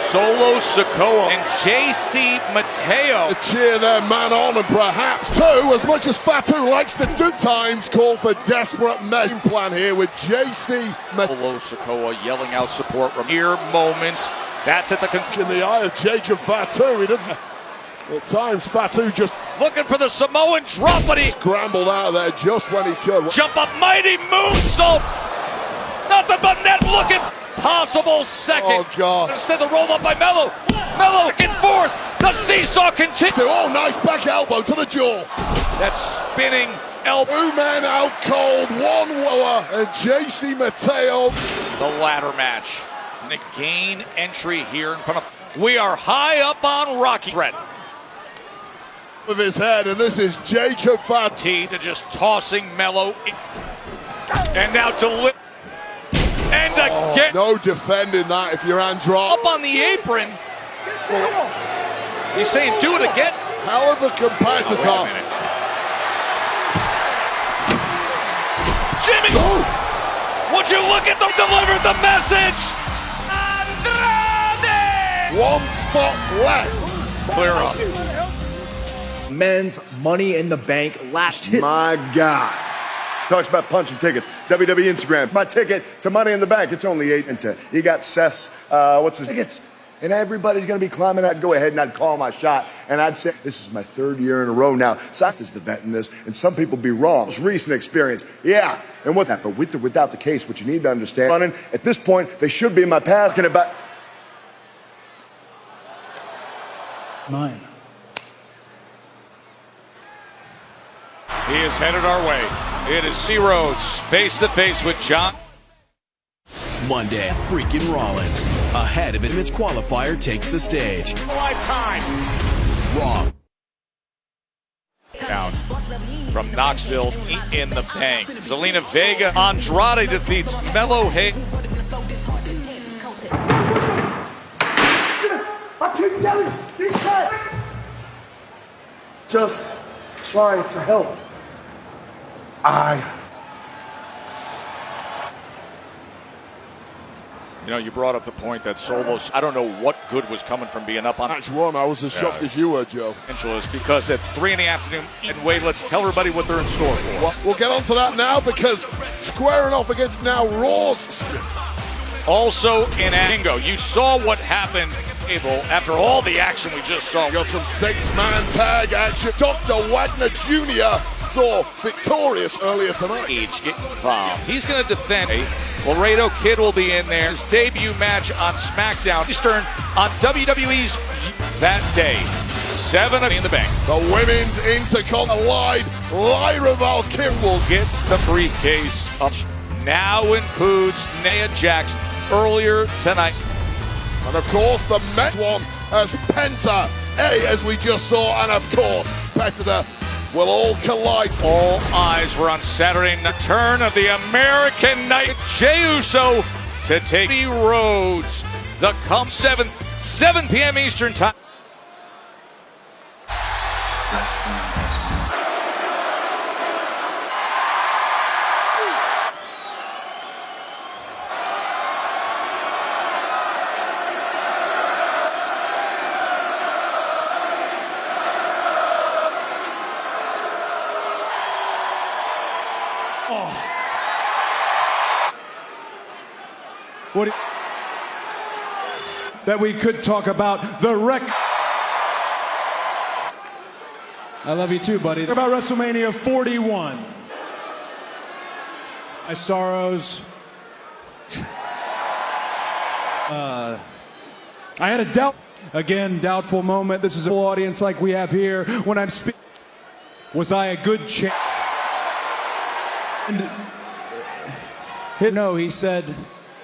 Solo Sikoa and JC Mateo.
To cheer their man on, and perhaps too, as much as Fatu likes to do, times call for desperate measure plan here with JC Mateo.
Solo Sikoa yelling out support from mere moments. That's at the
in the eye of Jacob Fatu. He doesn't. At times, Fatu just
looking for the Samoan drop, but he
scrambled out of there just when he could.
Jump up, mighty moonsault. Nothing but net looking. Possible second.
Oh God!
Instead of roll up by Melo. Melo back and forth. The seesaw continues.
Oh, nice back elbow to the jaw.
That spinning elbow.
Two men out cold. One lower, and JC Mateo.
The ladder match. And again, entry here in front of. We are high up on Rocky Thread.
With his head, and this is Jacob Fatu
to just tossing Melo. And now to and again.
No defending that if you're Andrade.
Up on the apron. He's saying do it again.
Hell of a competitor.
Jimmy! Would you look at them deliver the message? Andrade!
One spot left.
Clear up.
Men's Money in the Bank last hit.
My God. Talks about punching tickets. WWE Instagram. My ticket to Money in the Bank. It's only $8. You got Seth's, what's his tickets? And everybody's going to be climbing out. Go ahead and I'd call my shot. And I'd say, this is my third year in a row now. Seth is the vet in this. And some people be wrong. It's recent experience. Yeah. And what that, but with or without the case, what you need to understand, at this point, they should be in my path. About
mine.
He is headed our way. It is C. Rhodes face to face with John.
Monday, freaking Rollins. Ahead of its qualifier takes the stage.
Lifetime.
Raw.
Down from Knoxville, in the bank. Zelina Vega. Andrade defeats Melo Hayes.
I keep telling you, these guys just trying to help.
You know, you brought up the point that Solos, I don't know what good was coming from being up on
match one. I was as shocked as you were, Joe.
Because at 3 in the afternoon, and Wade, let's tell everybody what they're in store for.
Well, we'll get on to that now because squaring off against now Raw's.
Also in Bingo, you saw what happened after all the action we just saw.
We got some 6-man tag action. Dr. Wagner Jr. saw victorious earlier tonight.
Age getting involved. He's going to defend. Laredo Kid will be in there. His debut match on SmackDown Eastern on WWE's that day. 7 in the bank.
The women's Intercontinental Lyra Valkyria
will get the briefcase. now includes Nia Jax earlier tonight.
And of course, the next one as Penta, as we just saw, and of course, Penta will all collide.
All eyes were on Saturday night. The turn of the American Night, Jey Uso to take the roads. The come 7 p.m. Eastern time.
That we could talk about the wreck. I love you too, buddy. About WrestleMania 41. My sorrows. I had a doubt. Again, doubtful moment. This is a full audience like we have here. When I'm speaking, was I a good champ? No, he said,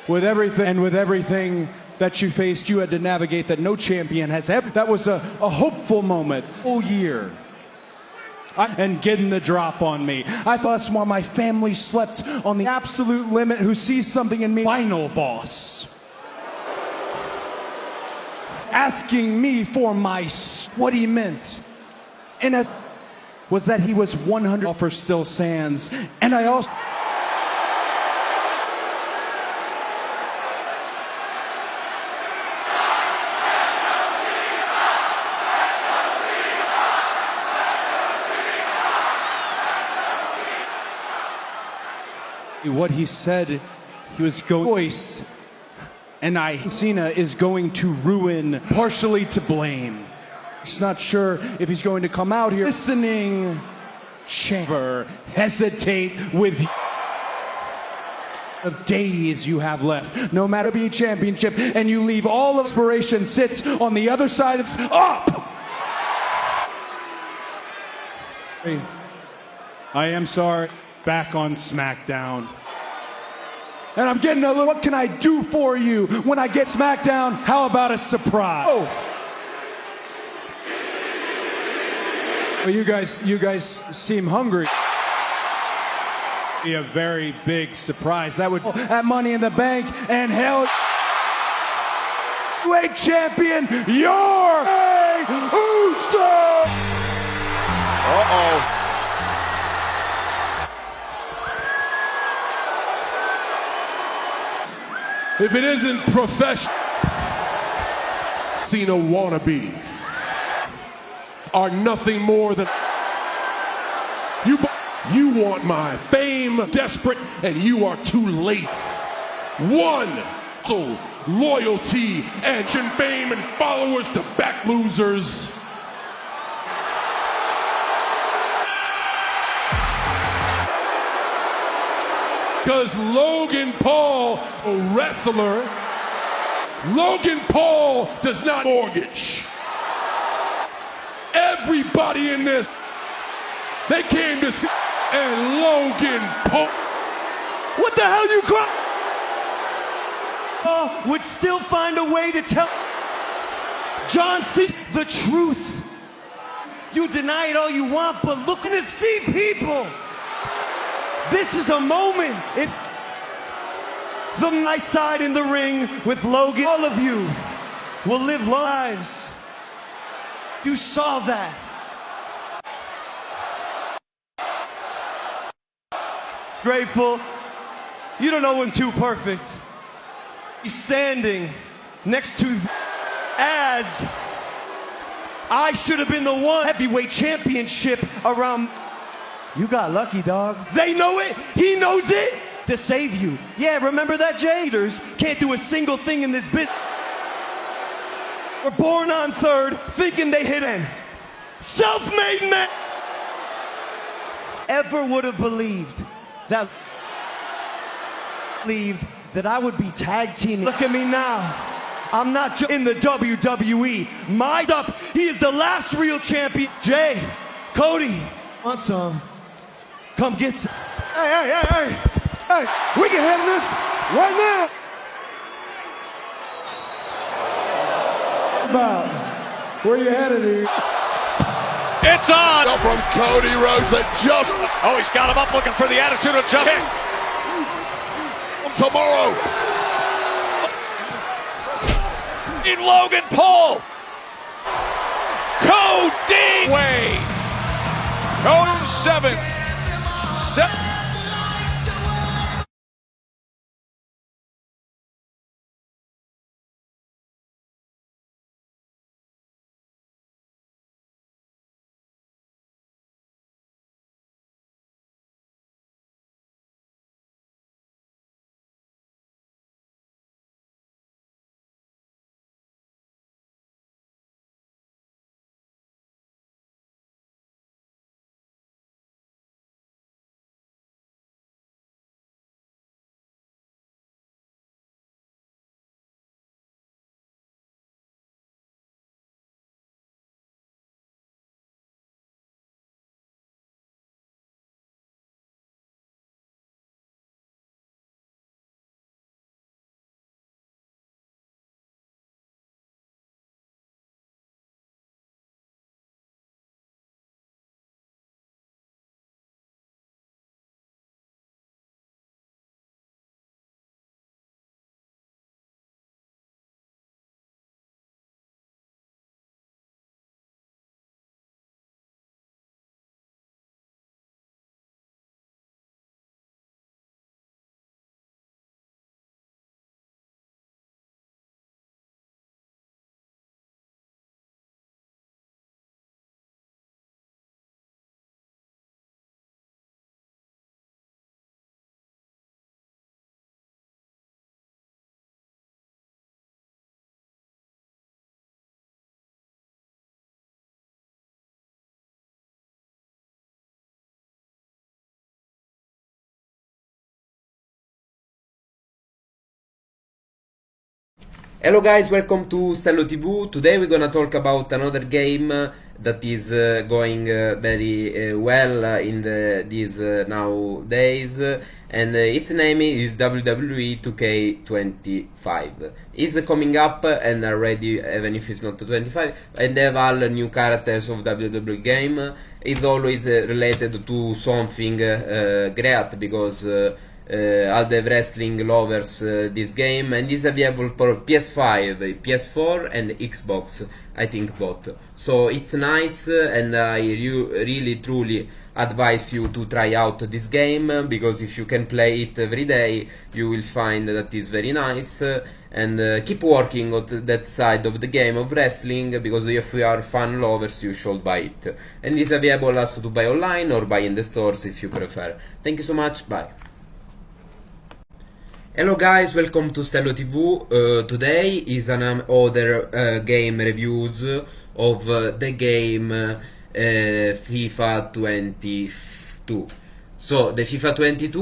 with everything that you faced, you had to navigate that no champion has ever. That was a hopeful moment all year. And getting the drop on me. I thought that's why my family slept on the absolute limit, who sees something in me. Final boss. Asking me for what he meant. And as was that he was 100 offer still stands. And I also what he said, he was going voice, and Cena is going to ruin, partially to blame. He's not sure if he's going to come out here listening. Never hesitate with of days you have left. No matter be a championship, and you leave all inspiration sits on the other side. It's up. I am sorry. Back on SmackDown. And I'm getting a little, what can I do for you when I get SmackDown? How about a surprise? Oh. Well, you guys seem hungry. Be a very big surprise. That would at Money in the Bank, and hell, weight champion, your Jey Uso.
Uh-oh.
If it isn't professional, Cena wannabe are nothing more than you want my fame, desperate, and you are too late. One, so loyalty, and fame, and followers to back losers. Because Logan Paul, a wrestler, Logan Paul does not mortgage. Everybody in this, they came to see, and Logan Paul.
What the hell you cry? Would still find a way to tell John Cena the truth. You deny it all you want, but look to see people. This is a moment. The nice side in the ring with Logan. All of you will live lives. You saw that. Grateful. You don't know when too perfect. He's standing next to as I should have been the one heavyweight championship around. You got lucky, dog. They know it. He knows it. To save you. Yeah, remember that, Jey? Can't do a single thing in this bit. We're born on third, thinking they hit in. Self-made man. Ever would have believed that I would be tag teaming. Look at me now. I'm not in the WWE. Mind up. He is the last real champion. Jey, Cody, want some? Come get some. Hey, hey, hey, hey.
Hey, we can handle this right now. About where you headed here?
It's on!
Up from Cody Rhodes that just...
Oh, he's got him up looking for the attitude of jump kick.
Tomorrow.
In Logan Paul. Cody Wade. Code 7.
Hello guys, welcome to Stello TV. Today we're gonna talk about another game that is going very well in these nowadays, and its name is WWE 2K25. It's coming up and already, even if it's not 25, and they have all new characters of WWE game. It's always related to something great, because all the wrestling lovers this game, and is available for PS5, PS4 and Xbox, I think both. So it's nice, and I really truly advise you to try out this game, because if you can play it every day you will find that it's very nice, and keep working on that side of the game of wrestling, because if you are fan lovers you should buy it, and it's available also to buy online or buy in the stores if you prefer. Thank you so much, bye. Hello guys, welcome to Stello TV. Today is another game reviews of the game FIFA 22. So the FIFA 22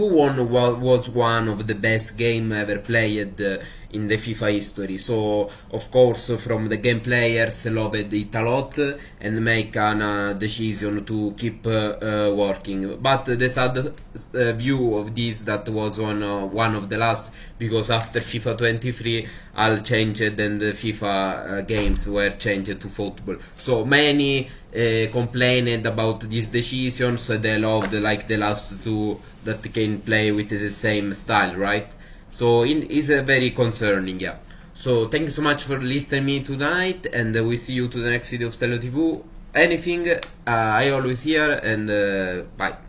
was one of the best game ever played in the FIFA history. So of course from the game players loved it a lot and make a decision to keep working. But the sad view of this that was on one of the last, because after FIFA 23 all changed and the FIFA games were changed to football. So many complained about these decisions. They loved like the last two that can play with the same style, right? So it's very concerning, yeah. So thank you so much for listening me tonight, and we see you to the next video of Stello TV. Anything, I always here, and bye.